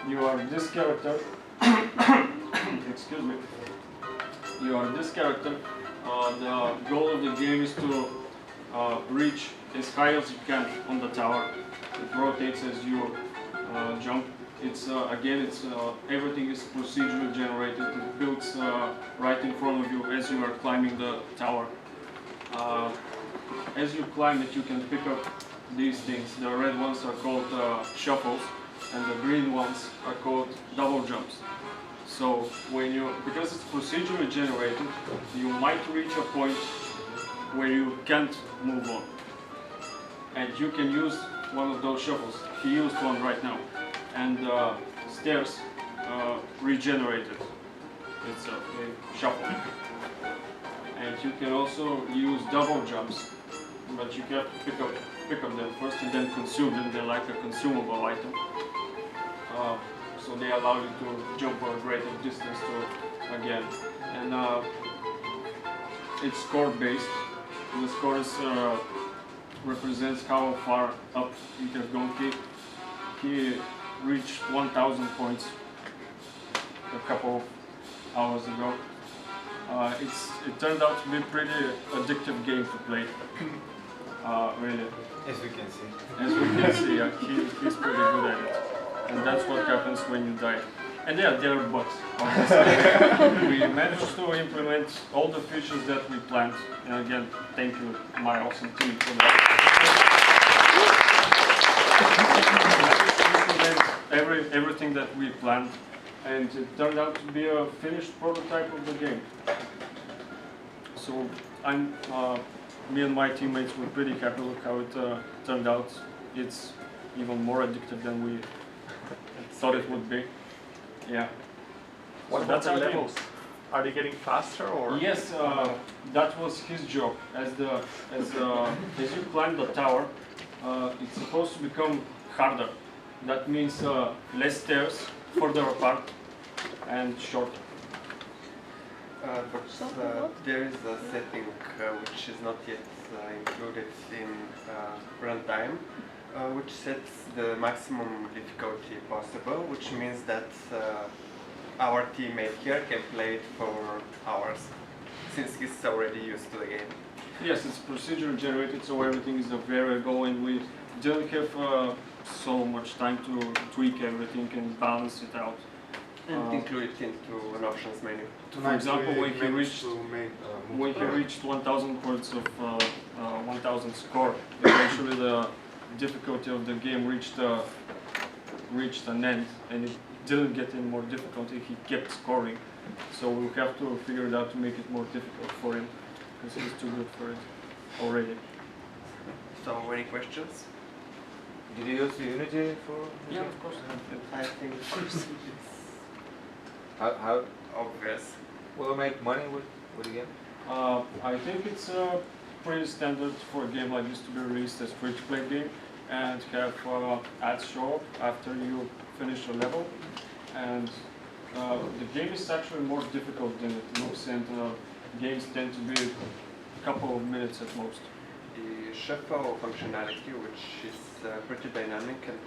You are this character. Excuse me. You are this character. The goal of the game is to reach as high as you can on the tower. It rotates as you jump. It's everything is procedurally generated. It builds right in front of you as you are climbing the tower. As you climb it, you can pick up these things. The red ones are called shuffles, and the green ones are called double jumps. So because it's procedurally generated, you might reach a point where you can't move on, and you can use one of those shuffles. He used one right now, and stairs regenerated. It's a shuffle, and you can also use double jumps, but you have to pick up them first and then consume them. They're like a consumable item. So they allow you to jump a greater distance again. And it's score based. The scores represents how far up you have gone. He reached 1,000 points a couple of hours ago. It turned out to be a pretty addictive game to play. Really. As we can see. As we can see, he's pretty good at it. And that's what happens when you die. And yeah, there are bugs, obviously. We managed to implement all the features that we planned. And again, thank you, my awesome team, for that. Everything that we planned, and it turned out to be a finished prototype of the game. So me and my teammates were pretty happy with how it turned out. It's even more addictive than we thought it would be. Yeah. What about the levels? Are they getting faster or? Yes, that was his job. As you climb the tower, it's supposed to become harder. That means less stairs, further apart, and shorter. But there is a setting which is not yet included in runtime, which sets the maximum difficulty possible, which means that our teammate here can play it for hours, since he's already used to the game. Yes, it's procedurally generated, so everything is a variable, and we don't have so much time to tweak everything and balance it out. And include it into an options menu. For example, when he reached 1,000 points of 1,000 score, eventually the difficulty of the game reached an end, and it didn't get any more difficult. He kept scoring, so we have to figure it out to make it more difficult for him, because he's too good for it already. So, any questions? Did you use Unity for? Yeah, of course. I think it's How obvious. will you make money with the game? I think it's pretty standard for a game like this to be released as free-to-play game and have ads show up after you finish a level. And the game is actually more difficult than it looks, and games tend to be a couple of minutes at most. The shuffle functionality, which is pretty dynamic and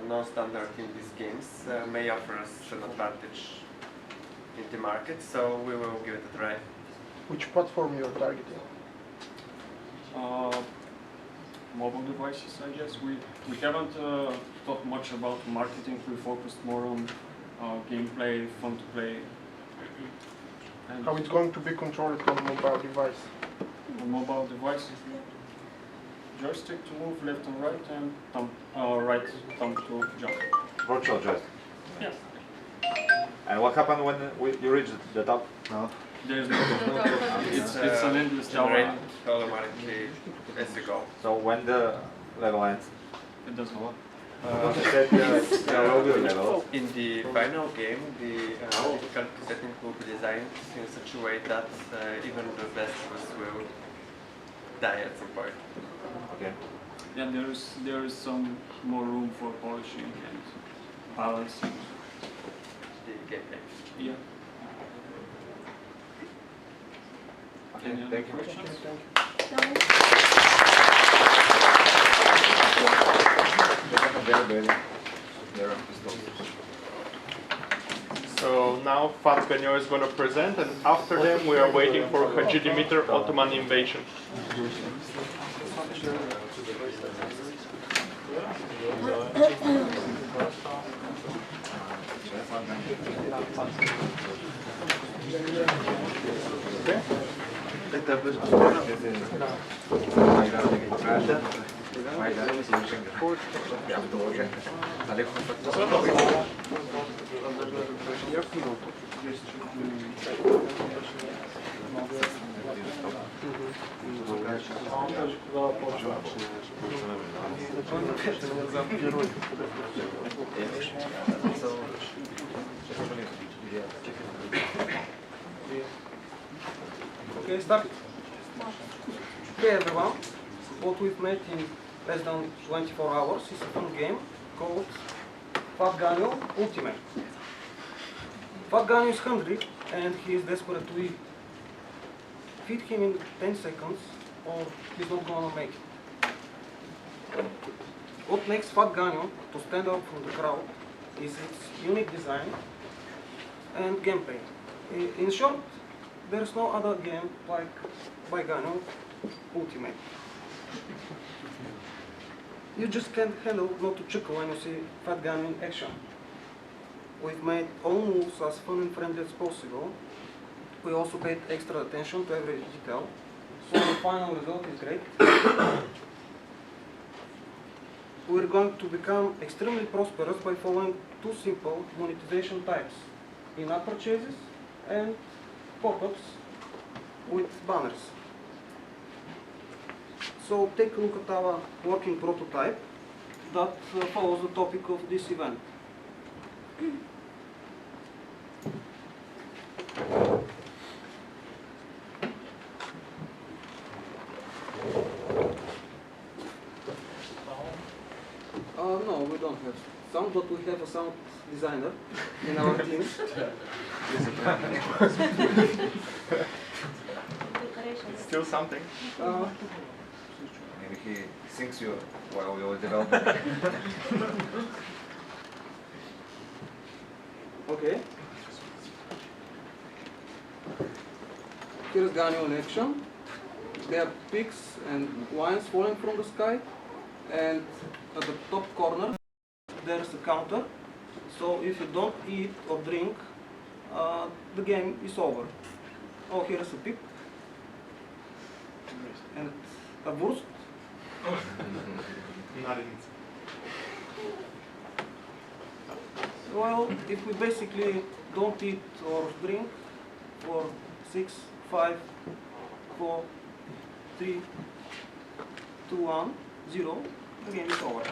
non-standard in these games, may offer us an advantage in the market, so we will give it a try. Which platform you're targeting? Mobile devices, I guess. We haven't thought much about marketing. We focused more on gameplay, fun to play. And How it's going to be controlled on mobile device? on mobile devices, joystick to move left and right, and thumb, right thumb to jump. Virtual joystick. Yeah. And what happened when you reach the top? No. There's no top. It's an endless tower. Generated automatically as you go. So when the level ends? It doesn't work. In the final game, the difficulty setting will be designed in such a way that even the best of us will die at some point. Okay. Yeah, there is some more room for polishing and balancing. The gameplay. Yeah. Okay, Any other thank you. questions? So now Fat Ganyo is going to present, and after them we are waiting for Haji Dimitar Ottoman invasion. Okay, start. Okay, everyone. What we've made in less than 24 hours is a fun game called Fat Ganyo Ultimate. Fat Ganyo is hungry and he is desperate to eat. Feed him in 10 seconds or he's not gonna make it. What makes Fat Ganyo to stand out from the crowd is its unique design and gameplay. In short, there's no other game like Fat Ganyo Ultimate. You just can't handle not to chuckle when you see Fat Ganyo in action. We've made all moves as fun and friendly as possible. We also paid extra attention to every detail, so the final result is great. We're going to become extremely prosperous by following two simple monetization types: in-app purchases and pop-ups with banners. So take a look at our working prototype that follows the topic of this event. No, we don't have sound, but we have a sound designer in our team. Still something. Maybe he sings you while we were developing. Okay. Here's Ganyo in action. There are pigs and wines falling from the sky, and at the top corner there's a counter. So if you don't eat or drink, the game is over. Oh, here's a pig. And a wurst. Not in. Well, if we basically don't eat or drink for 6, 5, 4, 3, 2, 1, 0, the game is over.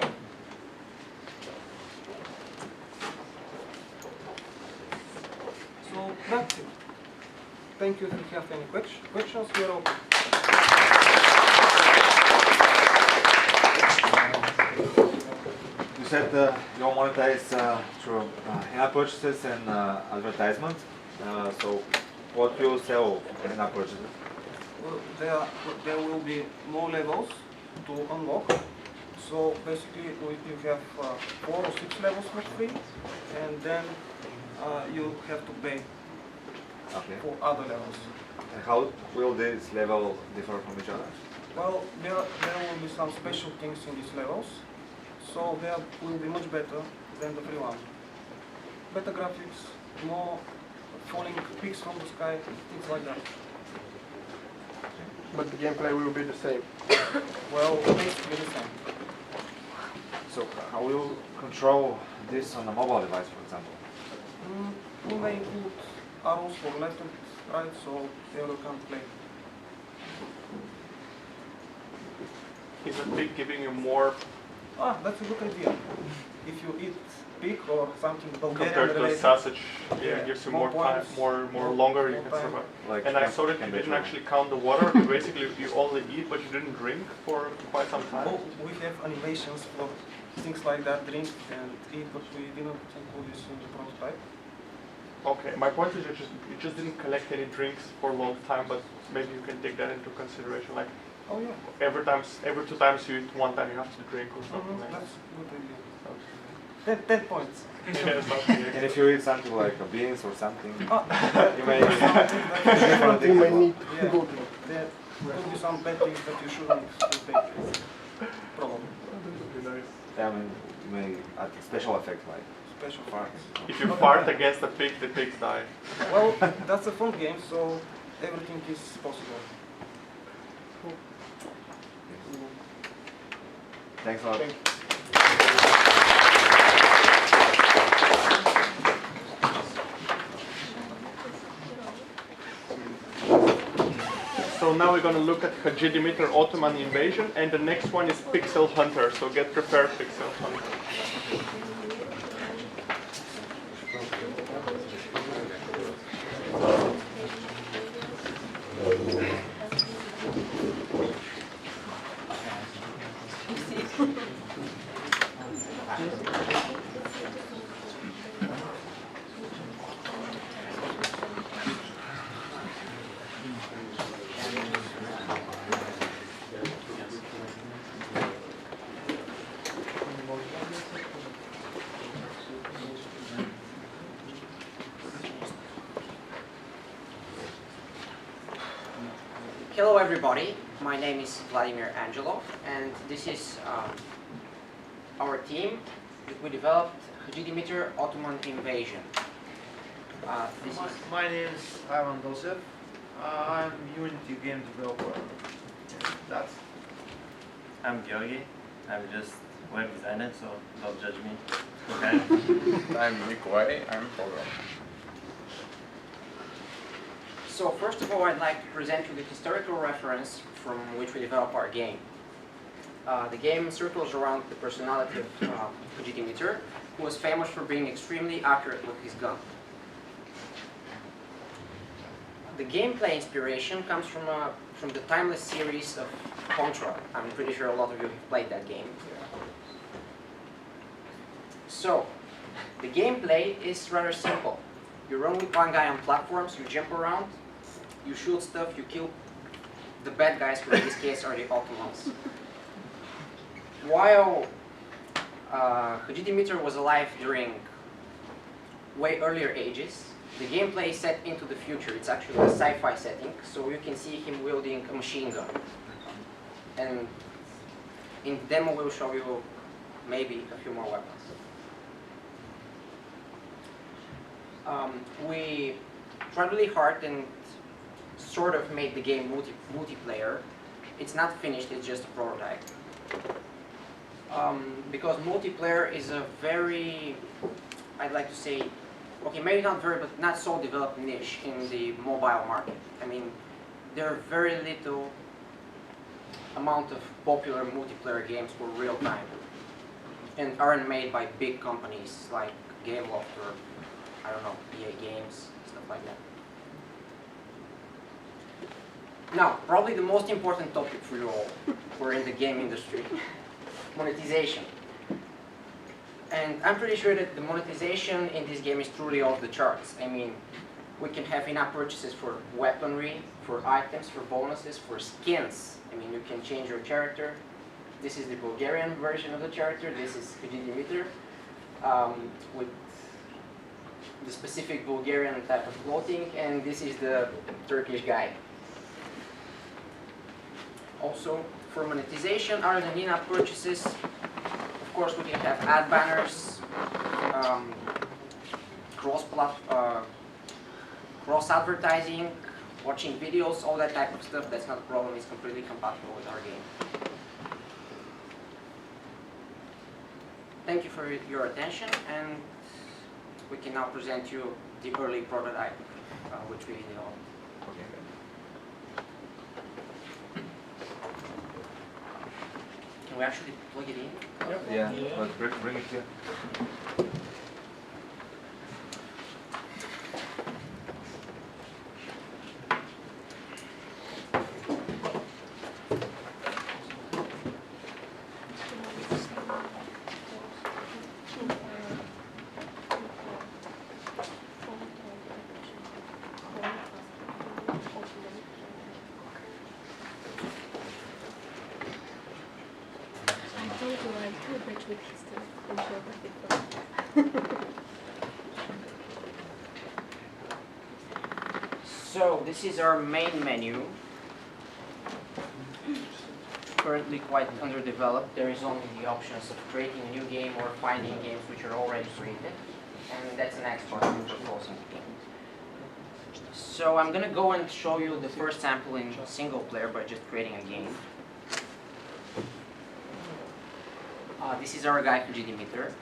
So that's it. Thank you. If you have any questions, we are open. You said you monetize through in-app purchases and advertisements. So what you sell in in-app purchases? Well, there will be more levels to unlock. So basically, you have 4 or 6 levels for free, and then you have to pay for other levels. And how will this level differ from each other? Well, there will be some special things in these levels, so they will be much better than the free one. Better graphics, more falling peaks from the sky, things like that. But the gameplay will be the same. Well, basically the same. So how will you control this on a mobile device, for example? We may include arrows for left and right, so everyone can play. Is the pig giving you more? That's a good idea. If you eat pig or something Bulgarian Compared to related, sausage, it gives you more time, points, more longer you can time. survive. Like and I saw that you didn't actually count the water. Basically, you only eat, but you didn't drink for quite some time. Oh, we have animations for things like that, drink and eat, but we didn't include this in the prototype. Okay, my point is you just didn't collect any drinks for a long time, but maybe you can take that into consideration. Like, oh yeah, every 2 times you eat, 1 time you have to drink or something like that. That's a good idea. 10 points. And if you eat something like beans or something, you may something you may need yeah. to go to. There could be some bad things that you shouldn't take. Probably. I mean, you may add a special effect like Special farts. If you fart against a pig, the pigs die. Well, that's a fun game, so everything is possible. Thanks a lot. Thank you. So now we're going to look at Haji Dimitar Ottoman Invasion, and the next one is Pixel Hunter, so get prepared, Pixel Hunter. Hello everybody, my name is Vladimir Angelov, and this is our team. We developed Haji Dimitar Ottoman Invasion. My name is Ivan Dosev. I'm Unity game developer. I'm Georgi. I'm just web designer, so don't judge me. Okay. I'm Nikolai. I'm programmer. So first of all, I'd like to present you the historical reference from which we develop our game. The game circles around the personality of Haji Dimitar, who was famous for being extremely accurate with his gun. The gameplay inspiration comes from the timeless series of Contra. I'm pretty sure a lot of you have played that game. So, the gameplay is rather simple. You run with one guy on platforms, you jump around, you shoot stuff, you kill the bad guys, who in this case are the Ottomans. While Haji Dimitar was alive during way earlier ages, the gameplay is set into the future. It's actually a sci-fi setting, so you can see him wielding a machine gun. And in the demo we'll show you maybe a few more weapons. We tried really hard and sort of made the game multiplayer. It's not finished, it's just a prototype. Because multiplayer is a very, I'd like to say, okay, maybe not very, but not so developed niche in the mobile market. I mean, there are very little amount of popular multiplayer games for real time and aren't made by big companies like Gameloft or, I don't know, EA Games, stuff like that. Now, probably the most important topic for you all who are in the game industry, monetization. And I'm pretty sure that the monetization in this game is truly off the charts. I mean, we can have in-app purchases for weaponry, for items, for bonuses, for skins. I mean, you can change your character. This is the Bulgarian version of the character. This is GCBulgaria with the specific Bulgarian type of clothing, and this is the Turkish guy. Also, for monetization, other than in-app purchases, of course, we can have ad banners, cross-advertising, watching videos, all that type of stuff. That's not a problem. It's completely compatible with our game. Thank you for your attention, and we can now present you the early prototype, which we developed. Can we actually plug it in? Yeah, let's bring it here. So this is our main menu. Currently quite underdeveloped. There is only the options of creating a new game or finding games which are already created. And that's the next part we're proposing the game. So I'm going to go and show you the first sample in single player by just creating a game. This is our guy, GCBulgaria.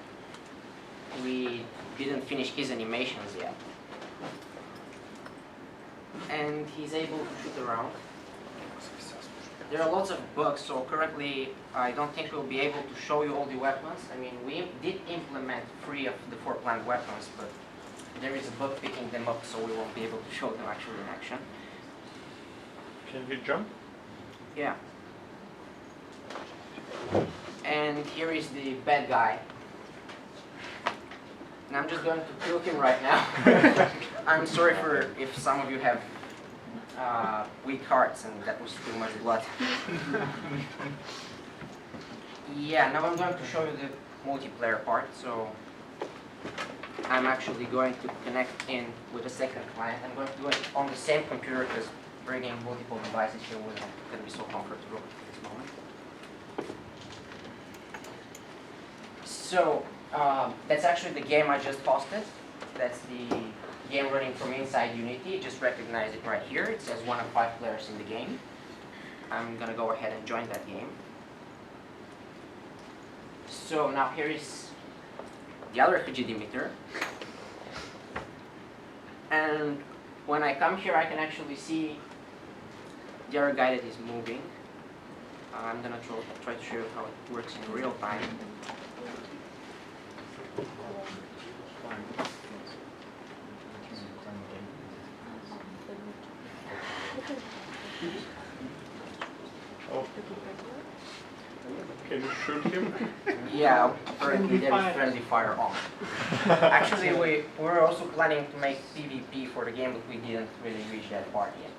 We didn't finish his animations yet. And he's able to shoot around. There are lots of bugs, so currently I don't think we'll be able to show you all the weapons. I mean, we did implement 3 of the 4 planned weapons, but there is a bug picking them up, so we won't be able to show them actually in action. Can you jump? Yeah. And here is the bad guy. And I'm just going to kill him right now. I'm sorry for if some of you have weak hearts and that was too much blood. Yeah, now I'm going to show you the multiplayer part. So I'm actually going to connect in with a second client. I'm going to do it on the same computer because bringing multiple devices here wasn't going to be so comfortable at this moment. So that's actually the game I just posted. That's the game running from inside Unity. Just recognize it right here. It says 1 of 5 players in the game. I'm going to go ahead and join that game. So now here is the other GCBulgaria. And when I come here, I can actually see the other guy that is moving. I'm going to try to show you how it works in real time. Oh. Can you shoot him? Yeah, apparently there is friendly fire on. Actually, we were also planning to make PvP for the game, but we didn't really reach that part yet.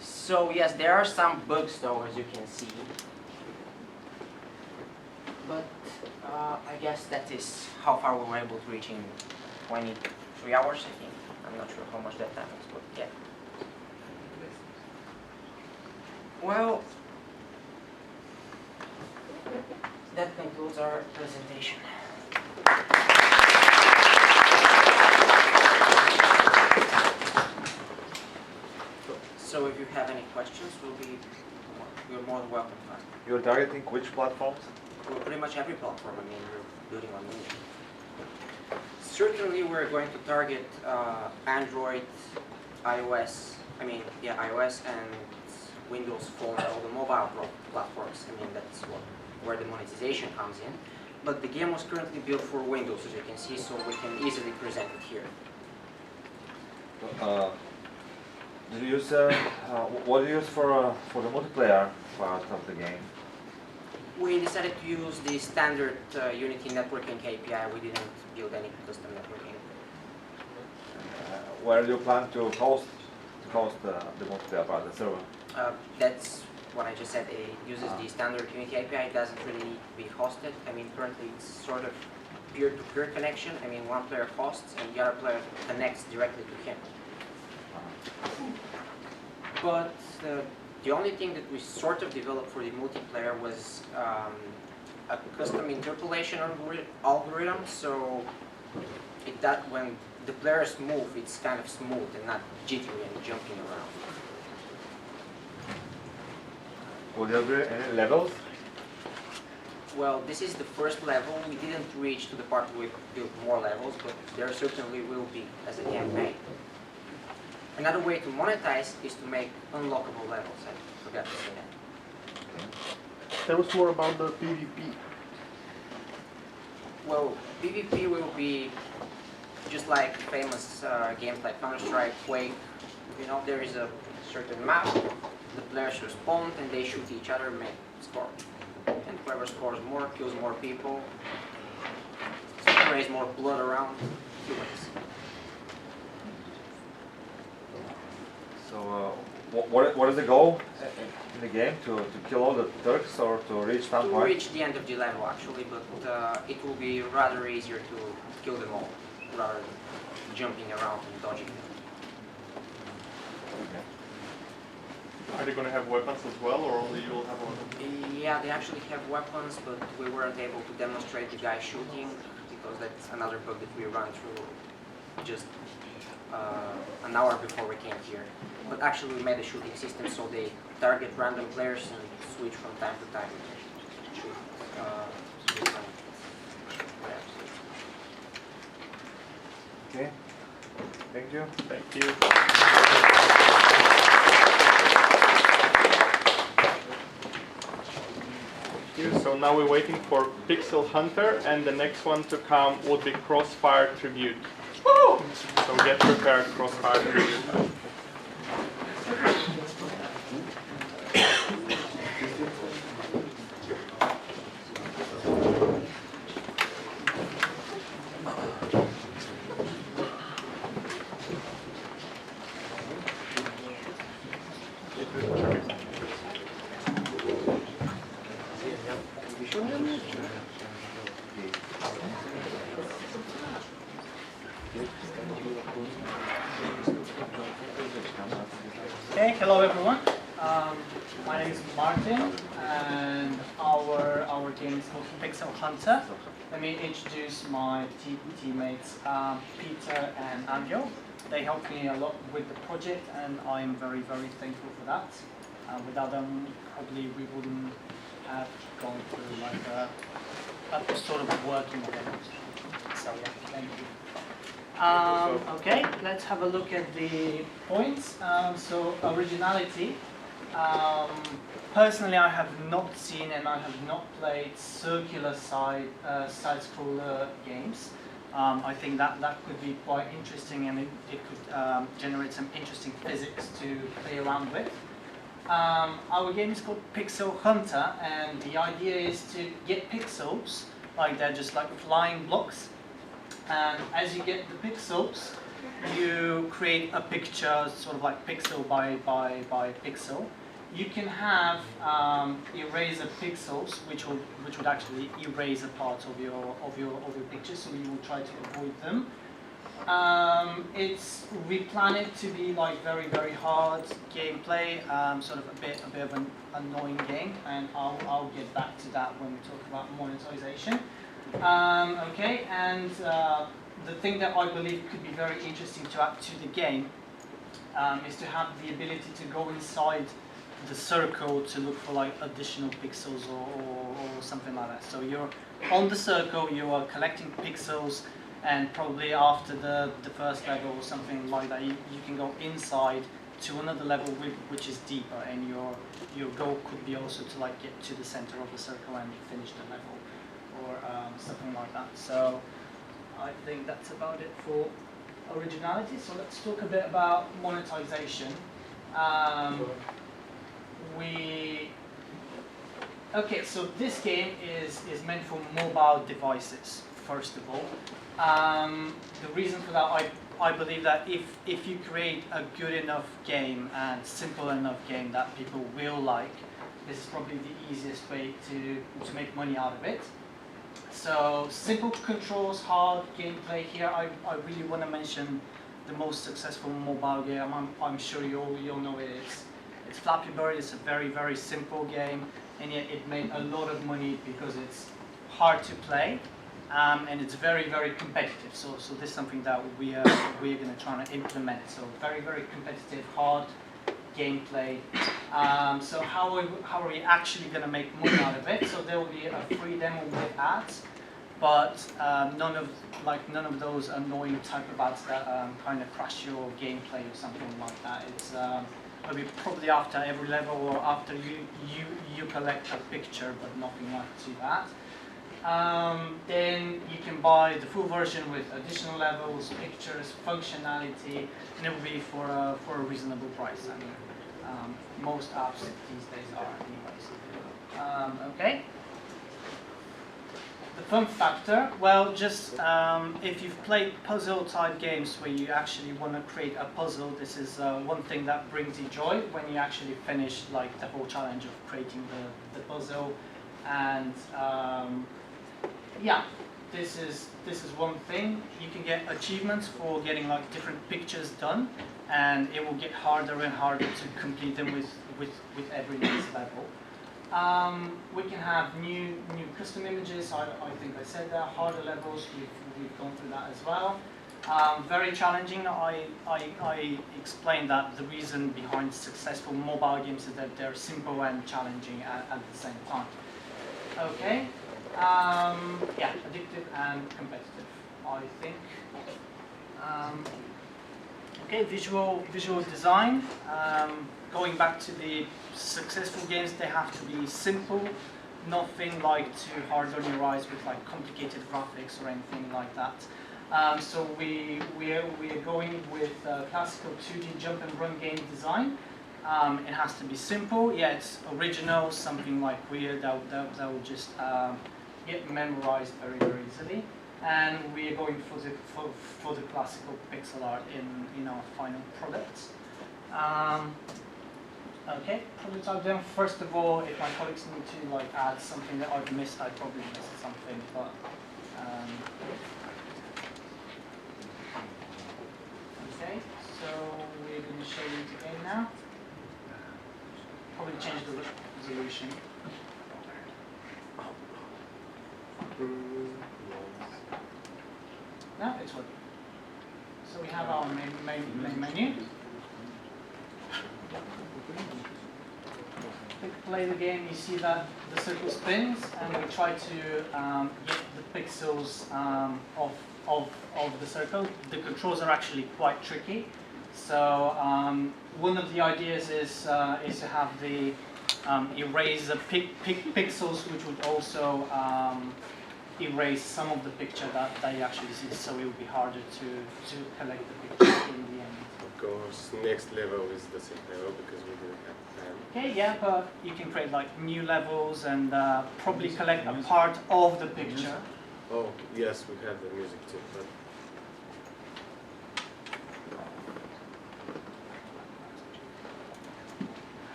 So yes, there are some bugs though, as you can see. But I guess that is how far we were able to reach in 23 hours, I think. I'm not sure how much that time is, but yeah. Well, that concludes our presentation. welcome to us. You're targeting which platforms? Well, pretty much every platform. I mean, we're building on many. Certainly, we're going to target Android, iOS. iOS and Windows Phone, all the mobile platforms. I mean, that's where the monetization comes in. But the game was currently built for Windows, as you can see, so we can easily present it here. Do you use what do you use for the multiplayer part of the game? We decided to use the standard Unity networking API. We didn't build any custom networking. Where do you plan to host the multiplayer part, the server? That's what I just said. It uses the standard Unity API. It doesn't really need to be hosted. I mean, currently it's sort of peer-to-peer connection. I mean, one player hosts and the other player connects directly to him. But the only thing that we sort of developed for the multiplayer was a custom interpolation algorithm. So that when the players move, it's kind of smooth and not jittery and jumping around. Will there be any levels? Well, this is the first level. We didn't reach to the part where we built more levels, but there certainly will be as a campaign. Another way to monetize is to make unlockable levels. I forgot to say that. Tell us more about the PvP. Well, PvP will be just like famous games like Counter-Strike, Quake. You know, there is a certain map. The players respond and they shoot each other and make score. And whoever scores more kills more people, sprays more blood around, he wins. So what is the goal in the game? To kill all the Turks or to reach some point? To reach the end of the level actually, but it will be rather easier to kill them all rather than jumping around and dodging them. Okay. Are they going to have weapons as well, or only you'll have weapons? Yeah, they actually have weapons, but we weren't able to demonstrate the guy shooting because that's another bug that we ran through just an hour before we came here. But actually we made a shooting system so they target random players and switch from time to time and shoot different players. Okay. Thank you. Thank you. So now we're waiting for Pixel Hunter, and the next one to come would be Crossfire Tribute. Woo! So get prepared, Crossfire Tribute. Okay, hello everyone. My name is Martin, and our game is called Pixel Hunter. Let me introduce my teammates, Peter and Angel. They helped me a lot with the project, and I am very, very thankful for that. Without them, probably we wouldn't have gone through like a sort of working on it. So yeah, thank you. Okay, let's have a look at the points. So originality. Personally, I have not seen and I have not played circular side-scroller games. I think that could be quite interesting, and it could generate some interesting physics to play around with. Our game is called Pixel Hunter, and the idea is to get pixels, like they're just like flying blocks. And as you get the pixels, you create a picture, sort of like pixel by pixel. You can have eraser pixels, which would actually erase a part of your picture, so you will try to avoid them. We plan it to be like very, very hard gameplay, sort of a bit of an annoying game, and I'll get back to that when we talk about monetization. Okay, and the thing that I believe could be very interesting to add to the game is to have the ability to go inside the circle to look for like additional pixels or something like that. So you're on the circle, you are collecting pixels, and probably after the first level or something like that, you can go inside to another level which is deeper, and your goal could be also to like get to the center of the circle and finish the level, or something like that. So I think that's about it for originality. So let's talk a bit about monetization. Okay, so this game is meant for mobile devices, first of all. The reason for that, I believe that if you create a good enough game and simple enough game that people will like, this is probably the easiest way to make money out of it. So simple controls, hard gameplay. Here I really want to mention the most successful mobile game. I'm sure you'll know it is. It's Flappy Bird. It's a very, very simple game, and yet it made a lot of money because it's hard to play, and it's very, very competitive. So this is something that we're going to try to implement. So very, very competitive, hard gameplay. So how are we actually going to make money out of it? So there will be a free demo with ads, but none of those annoying type of ads that kind of crash your gameplay or something like that. It's maybe probably after every level or after you collect a picture, but nothing like to that. Then you can buy the full version with additional levels, pictures, functionality, and it will be for a reasonable price. I mean, most apps these days are anyways. Okay. The fun factor, well, just if you've played puzzle type games where you actually want to create a puzzle, this is one thing that brings you joy when you actually finish like the whole challenge of creating the puzzle. And yeah, this is one thing. You can get achievements for getting like different pictures done, and it will get harder and harder to complete them with every next level. We can have new custom images. I think I said that. Harder levels, we've gone through that as well. Very challenging. I explained that the reason behind successful mobile games is that they're simple and challenging at the same time. Okay. Yeah, addictive and competitive, I think. Okay, visual design. Going back to the successful games, they have to be simple, nothing like too hard on your eyes with like complicated graphics or anything like that. So we are going with classical 2D jump and run game design. It has to be simple, yeah, it's original, something like weird that will just get memorized very, very easily. And we are going for the classical pixel art in our final products. Okay, prototype demo. First of all, if my colleagues need to like add something that I've missed, I probably missed something, but okay, so we're going to show you the game now. Probably change the resolution. No, it's working. So we have our main menu. Play the game, you see that the circle spins, and we try to get the pixels of the circle. The controls are actually quite tricky. So one of the ideas is to have the erase the pixels, which would also erase some of the picture that you actually see, so it will be harder to collect the picture in the end. Of course, next level is the same level because we didn't have time. Okay, yeah, but you can create like new levels and probably collect a part of the picture. Oh, yes, we have the music too. But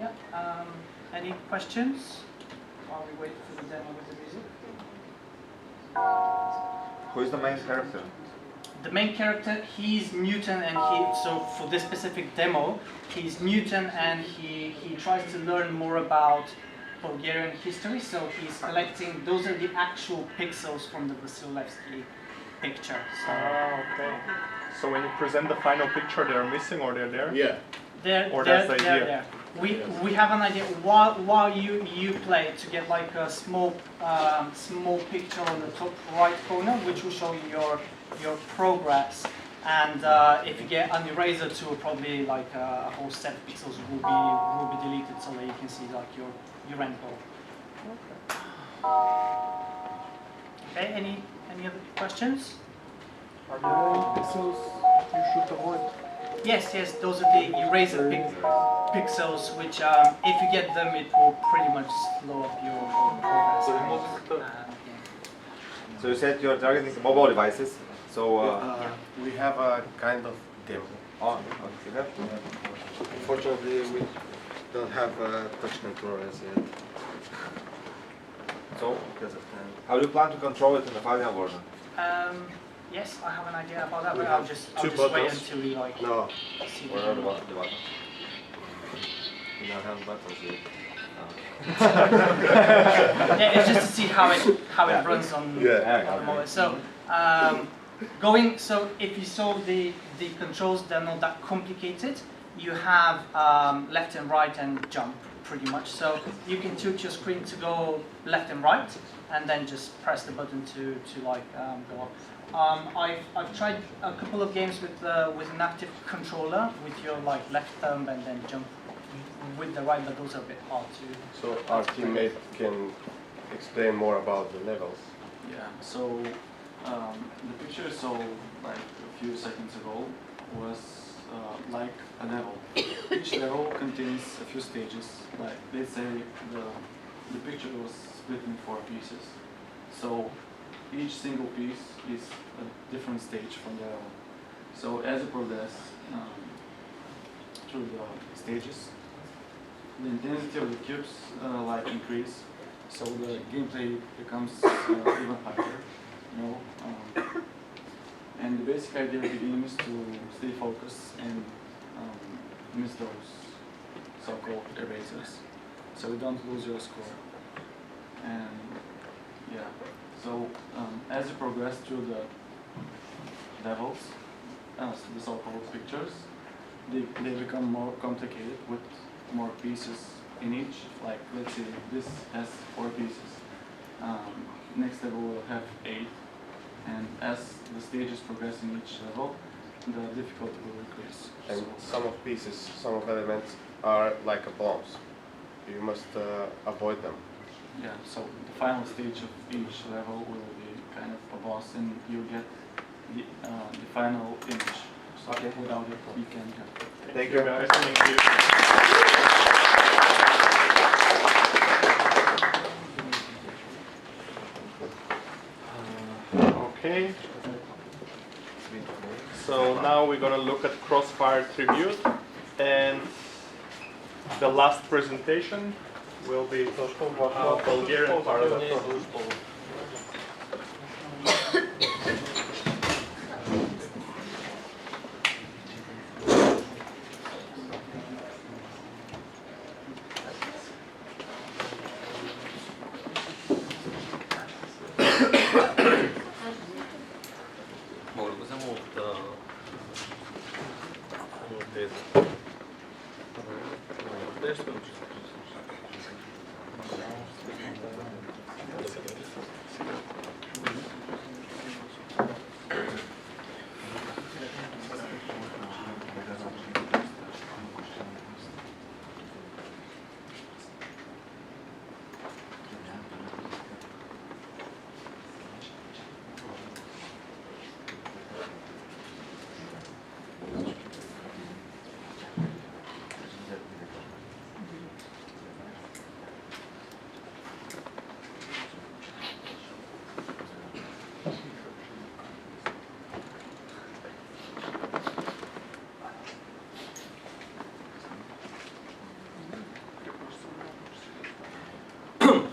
Yeah. Any questions while we wait for the demo with the music? Who is the main character? The main character, he's Newton, and so for this specific demo, he's Newton, and he tries to learn more about Bulgarian history. So he's collecting. Those are the actual pixels from the Vasilevsky picture. So, okay. So when you present the final picture, they're missing or they're there? Yeah. Or that's the idea? There. We have an idea while you play to get like a small picture on the top right corner, which will show you your progress. And if you get an eraser tool, probably like a whole set of pixels will be deleted so that you can see like your end goal. Okay. Any other questions? Are there any pixels you should avoid? Yes, those are the eraser pixels, which if you get them, it will pretty much slow up your progress. So you said you're targeting mobile devices. So we have a kind of demo. Oh, you have? Unfortunately, we don't have touch controllers yet. So, how do you plan to control it in the final version? Yes, I have an idea about that, but I'll just wait until we like see Where are the buttons? We don't have buttons yet. Yeah, it's just to see how it runs on the mobile. So so if you saw the controls, they're not that complicated. You have left and right and jump pretty much. So you can tilt your screen to go left and right, and then just press the button to like go up. I've tried a couple of games with an active controller with your like left thumb and then jump with the right, but those are a bit hard to. So our teammate can explain more about the levels. Yeah. So the picture I saw like a few seconds ago was like a level. Each level contains a few stages. Like let's say the picture was split in 4 pieces. So each single piece is a different stage from the level. So as you progress through the stages, the intensity of the cubes like increase. So the gameplay becomes even harder. And the basic idea of the game is to stay focused and miss those so-called erasers, so you don't lose your score. And yeah, so as you progress through the levels, the so-called pictures, they become more complicated with more pieces in each. Like let's say this has 4 pieces. Next level will have 8. And as the stages progress in each level, the difficulty will increase. And some of elements are like bombs. You must avoid them. Yeah, so the final stage of each level will be kind of a boss, and you get the final image. So without it, you can't get it. Thank you guys. Thank you. Okay. So now we're gonna look at Crossfire Tribute, and the last presentation will be Bulgarian part of it.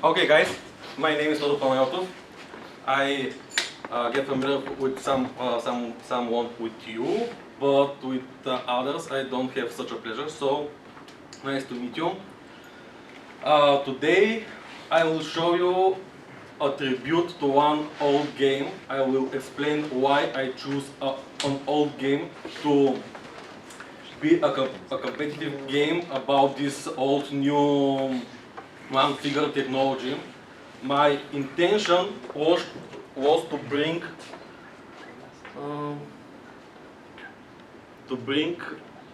Okay, guys, my name is Todor Panayotov. I get familiar with someone with you, but with others I don't have such a pleasure. So nice to meet you. Today I will show you attribute to one old game. I will explain why I choose an old game to be a competitive game about this old new one-figure technology. My intention was to bring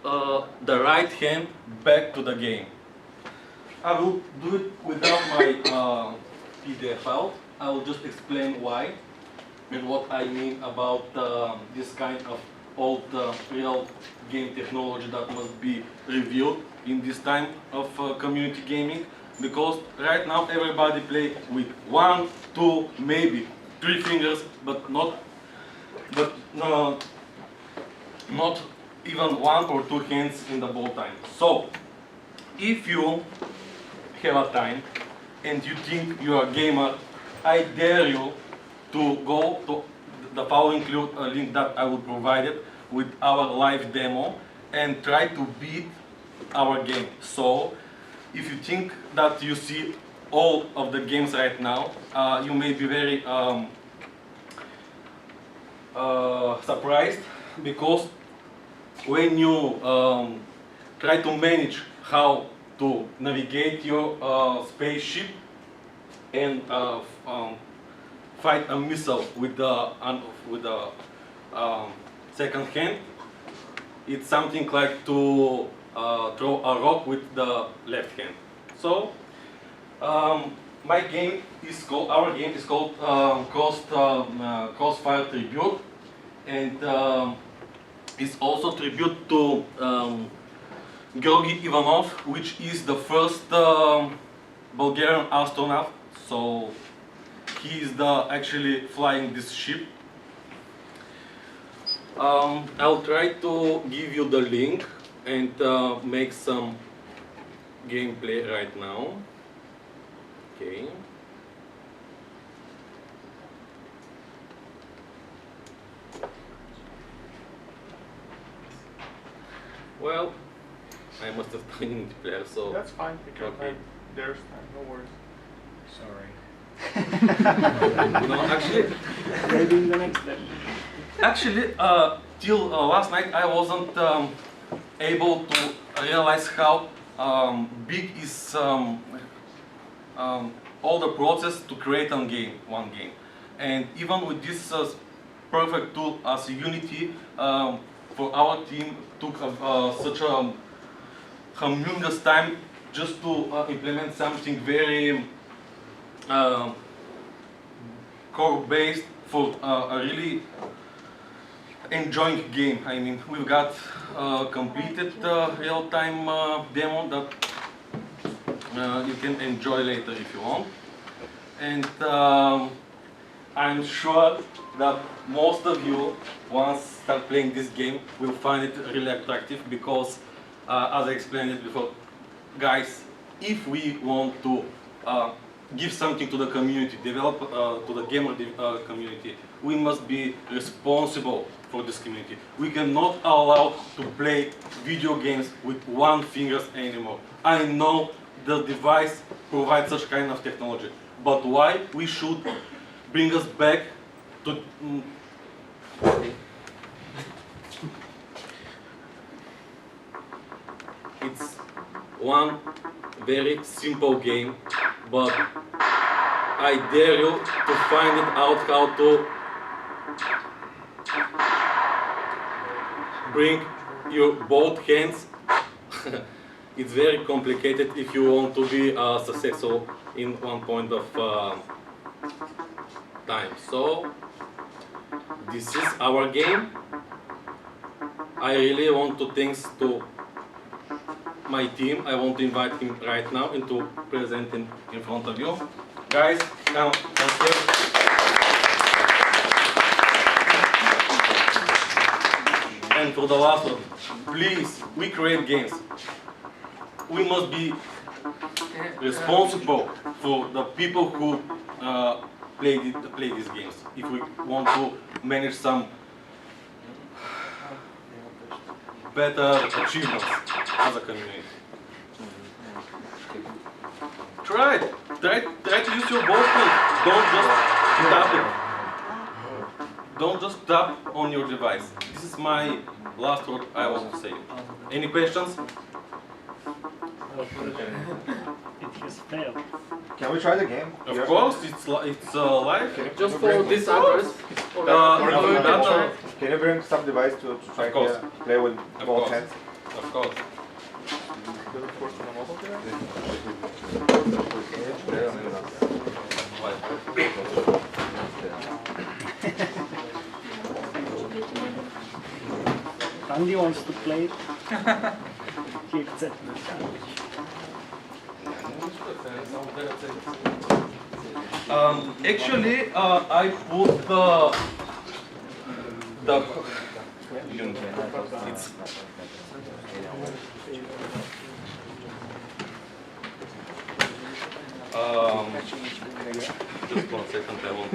the right hand back to the game. I will do it without my PDF file. I will just explain why and what I mean about this kind of old real game technology that must be reviewed in this time of community gaming. Because right now everybody play with 1, 2, maybe 3 fingers, but not even 1 or 2 hands in the ball time. So, if you have a time and you think you are a gamer, I dare you to go to the following link that I will provide it with our live demo and try to beat our game. So, if you think that you see all of the games right now, you may be very surprised, because when you try to manage how to navigate your spaceship and fight a missile with the second hand, it's something like to throw a rock with the left hand. So our game is called Crossfire Tribute, and it's also tribute to Georgy Ivanov, which is the first Bulgarian astronaut. So he is actually flying this ship. I'll try to give you the link and make some gameplay right now. Okay. Well, I must have done multiplayer, so that's fine. Because okay. There's time, no worries. Sorry. No, actually, Maybe in the next level. Actually, till last night I wasn't able to realize how big is all the process to create one game. And even with this perfect tool as Unity, for our team took such a humongous time just to implement something very core-based for a really enjoying game. I mean, we've got completed real-time demo that you can enjoy later if you want. And I'm sure that most of you, once start playing this game, will find it really attractive because, as I explained it before, guys, if we want to give something to the community, develop to the gamer community, we must be responsible for this community. We cannot allow to play video games with 1 finger anymore. I know the device provides such kind of technology, but why we should bring us back to it's one very simple game, but I dare you to find it out how to bring your both hands. It's very complicated if you want to be successful in one point of time. So this is our game. I really want to thanks to my team. I want to invite him right now and to present him in front of you. Guys, come here. And for the last one, please, we create games. We must be responsible for the people who play these games. If we want to manage some better achievements as a community. Try it! try to use your both hands. Don't just tap it. Don't just tap on your device. This is my last word I want to say. Any questions? It has failed. Can we try the game? Of course, it's live. Just follow this address. Can you bring some device to try to play with both hands? Of course. Andy wants to play. He accepts. Actually, I put the it's just 1 second, I will.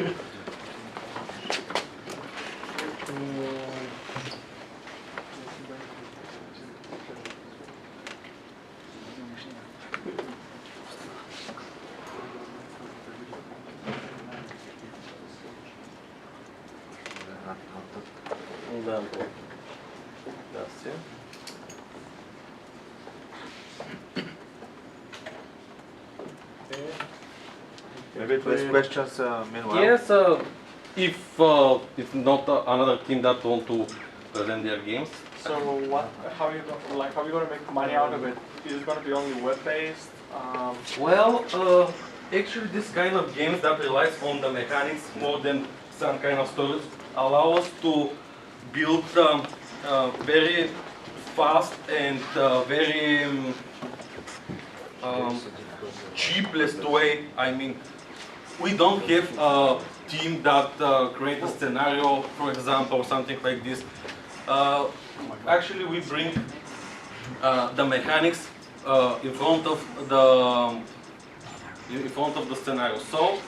Maybe please questions meanwhile. Yes, if it's not another team that want to present their games. So what? How are you going to make money out of it? Is it going to be only web-based? Well, actually, this kind of games that relies on the mechanics more than some kind of storage allow us to build very fast and very cheapest way. I mean, we don't have a team that creates a scenario, for example, or something like this. Actually, we bring the mechanics in front of the scenario, so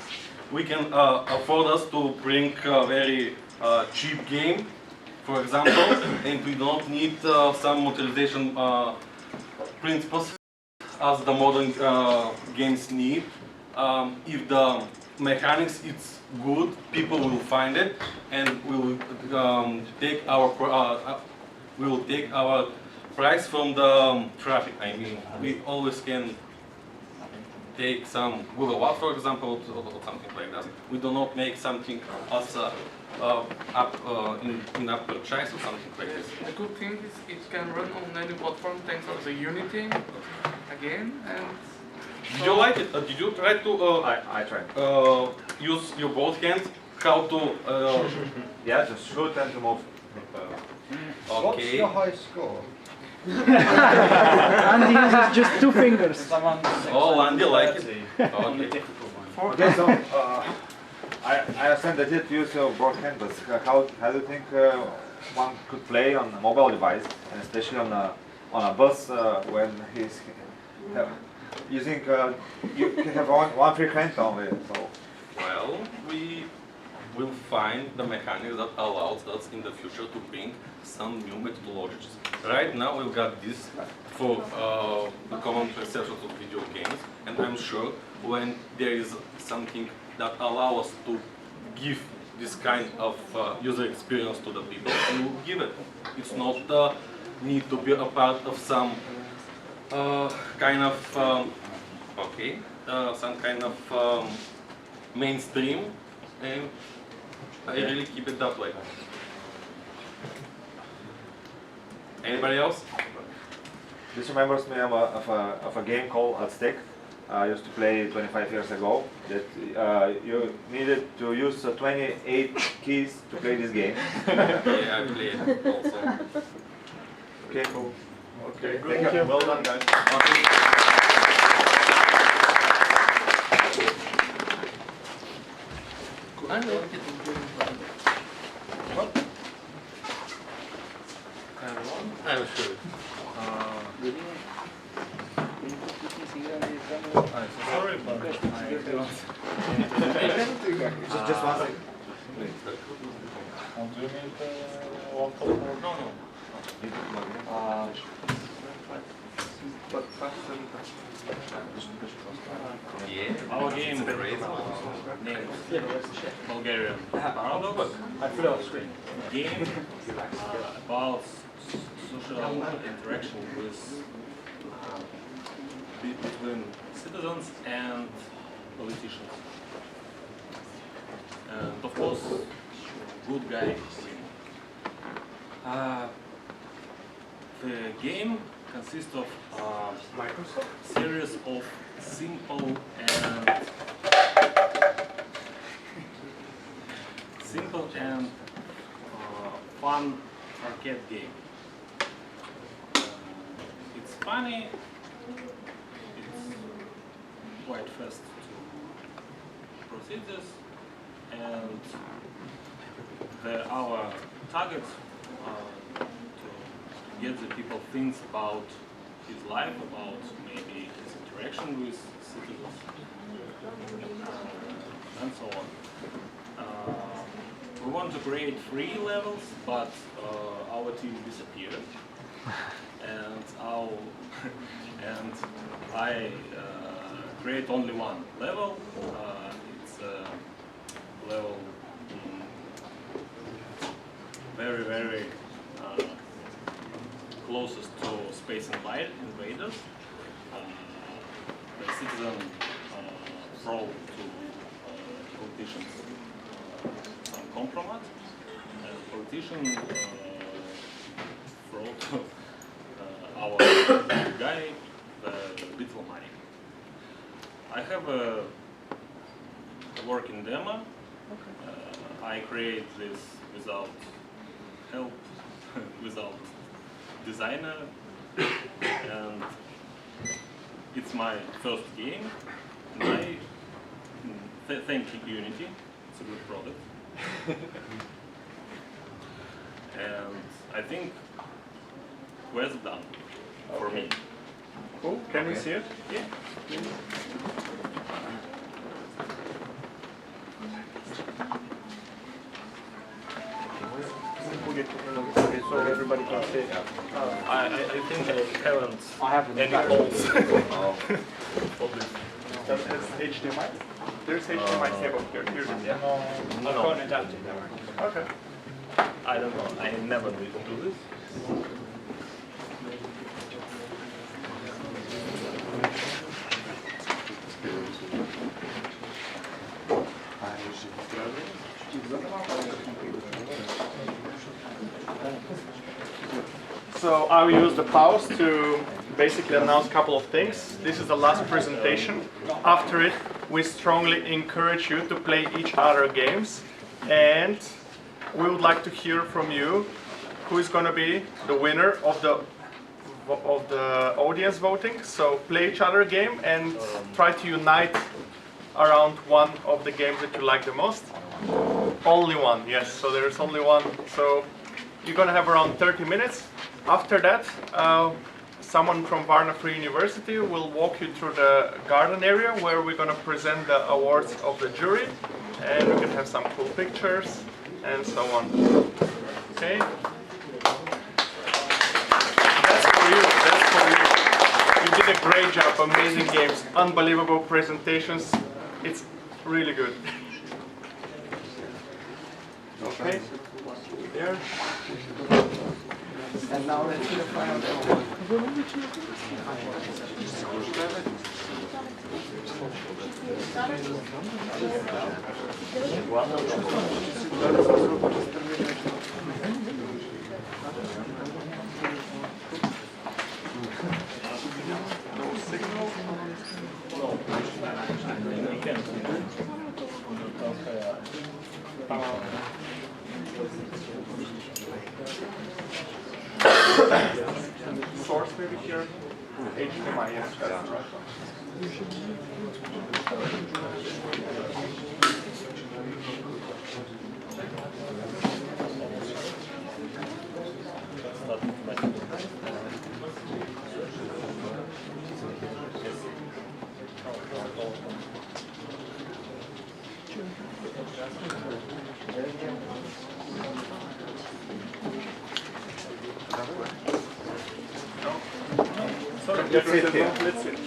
we can afford us to bring a very cheap game, for example, and we don't need some utilization principles as the modern games need. If the mechanics is good, people will find it, and we will take our price from the traffic. I mean, we always can take some Google Ads, for example, or something like that. We do not make something as in-app purchase or something like this. The good thing is it can run on any platform thanks to the Unity again. And did you like it? Did you try to? I tried. Use your both hands. How to? Yeah, just shoot and to move. Okay. What's your high score? Andy uses just 2 fingers. Oh, Andy like it. Okay. Okay, so I understand that you use your both hands, but how do you think one could play on a mobile device, and especially on a bus when he's using you have one free hand only? So. Well, we will find the mechanics that allows us in the future to bring some new methodologies. Right now we've got this for the common perception of video games, and I'm sure when there is something that allows us to give this kind of user experience to the people, we will give it. It's not need to be a part of some kind of some kind of mainstream, and I really keep it that way. Anybody else? This reminds me of a game called At Stake. I used to play 25 years ago. That you needed to use 28 keys to play this game. Yeah, I played also. Okay, cool. Okay, Thank you. Well done, guys. I'm sure. Sorry, but just one second. Do you need one for more? No, no. Our game named Bulgarian Paradox. Game about social interaction with between citizens and politicians. And of course, good guy. The game consists of a series of simple and fun arcade game. It's funny. It's quite fast to procedures, and our target to get the people think about his life, about maybe his interaction with citizens, and so on. We want to create 3 levels, but our team disappeared, and I create only 1 level. It's a level very closest to Space Invaders. The citizen throw to politicians some compromise, and politician throw to our guy the little money. I have a working demo. I create this without help, without designer, and it's my first game. And I thank Unity, it's a good product. And I think quest done for me. Cool. Can we see it? Yeah. So everybody can see. I think I haven't any holes. Does it HDMI? There's HDMI cable here. Here's it. No. Phone adapter. Okay. I don't know. I never do this. So I will use the pause to basically announce a couple of things. This is the last presentation. After it, we strongly encourage you to play each other games, and we would like to hear from you who is going to be the winner of the audience voting. So play each other game and try to unite around one of the games that you like the most. Only one, yes. So there's only one. So you're going to have around 30 minutes. After that, someone from Varna Free University will walk you through the garden area where we're going to present the awards of the jury, and we can have some cool pictures and so on. Okay? That's for you. That's for you. You did a great job. Amazing games. Unbelievable presentations. It's really good. Okay? There. And now let's see the final Source maybe here. HDMI, yes, that's right. Let's sit here. Let's sit.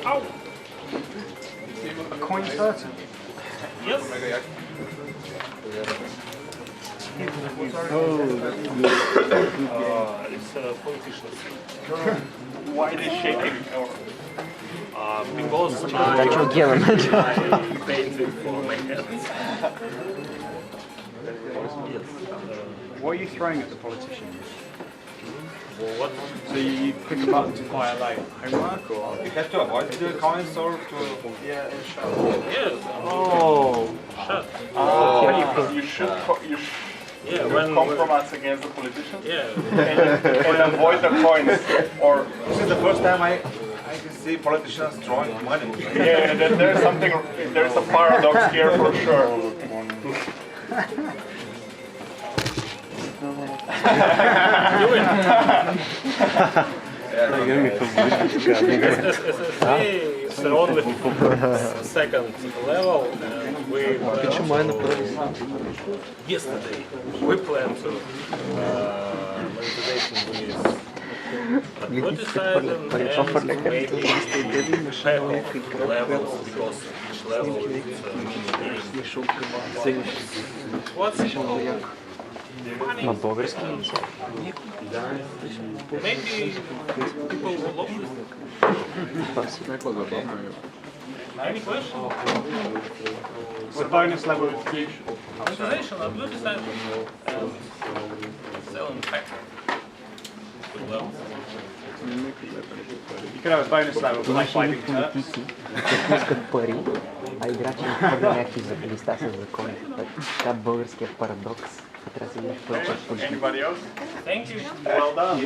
Ow! A coin curtain. Yes. It's politicians. Why are they shaking? Because Natural element. I painted for my hands. What are you throwing at the politicians? What? So you click a button to fire like homework or? You have to avoid the coins or to... Yes. Oh. Shut. You should when compromise against the politicians. Yeah. and avoid the coins. Or this is the first time I can see politicians throwing money. yeah, there's something. There's a paradox here for sure. It's only second level, and we yesterday we planned to monetization with advertising and maybe levels because each level is what's money. Maybe people will love it. Any questions? It's a bonus level. Monetization, advertising, and selling factor. Good level. You could have a bonus level for like fighting turps. Искат пари, а играчи не хвърля някакви листа с закони. Това българския парадокс. Трябва да се види повече от политика. Anybody else? Thank you. Well done.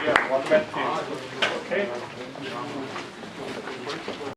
Yeah, what met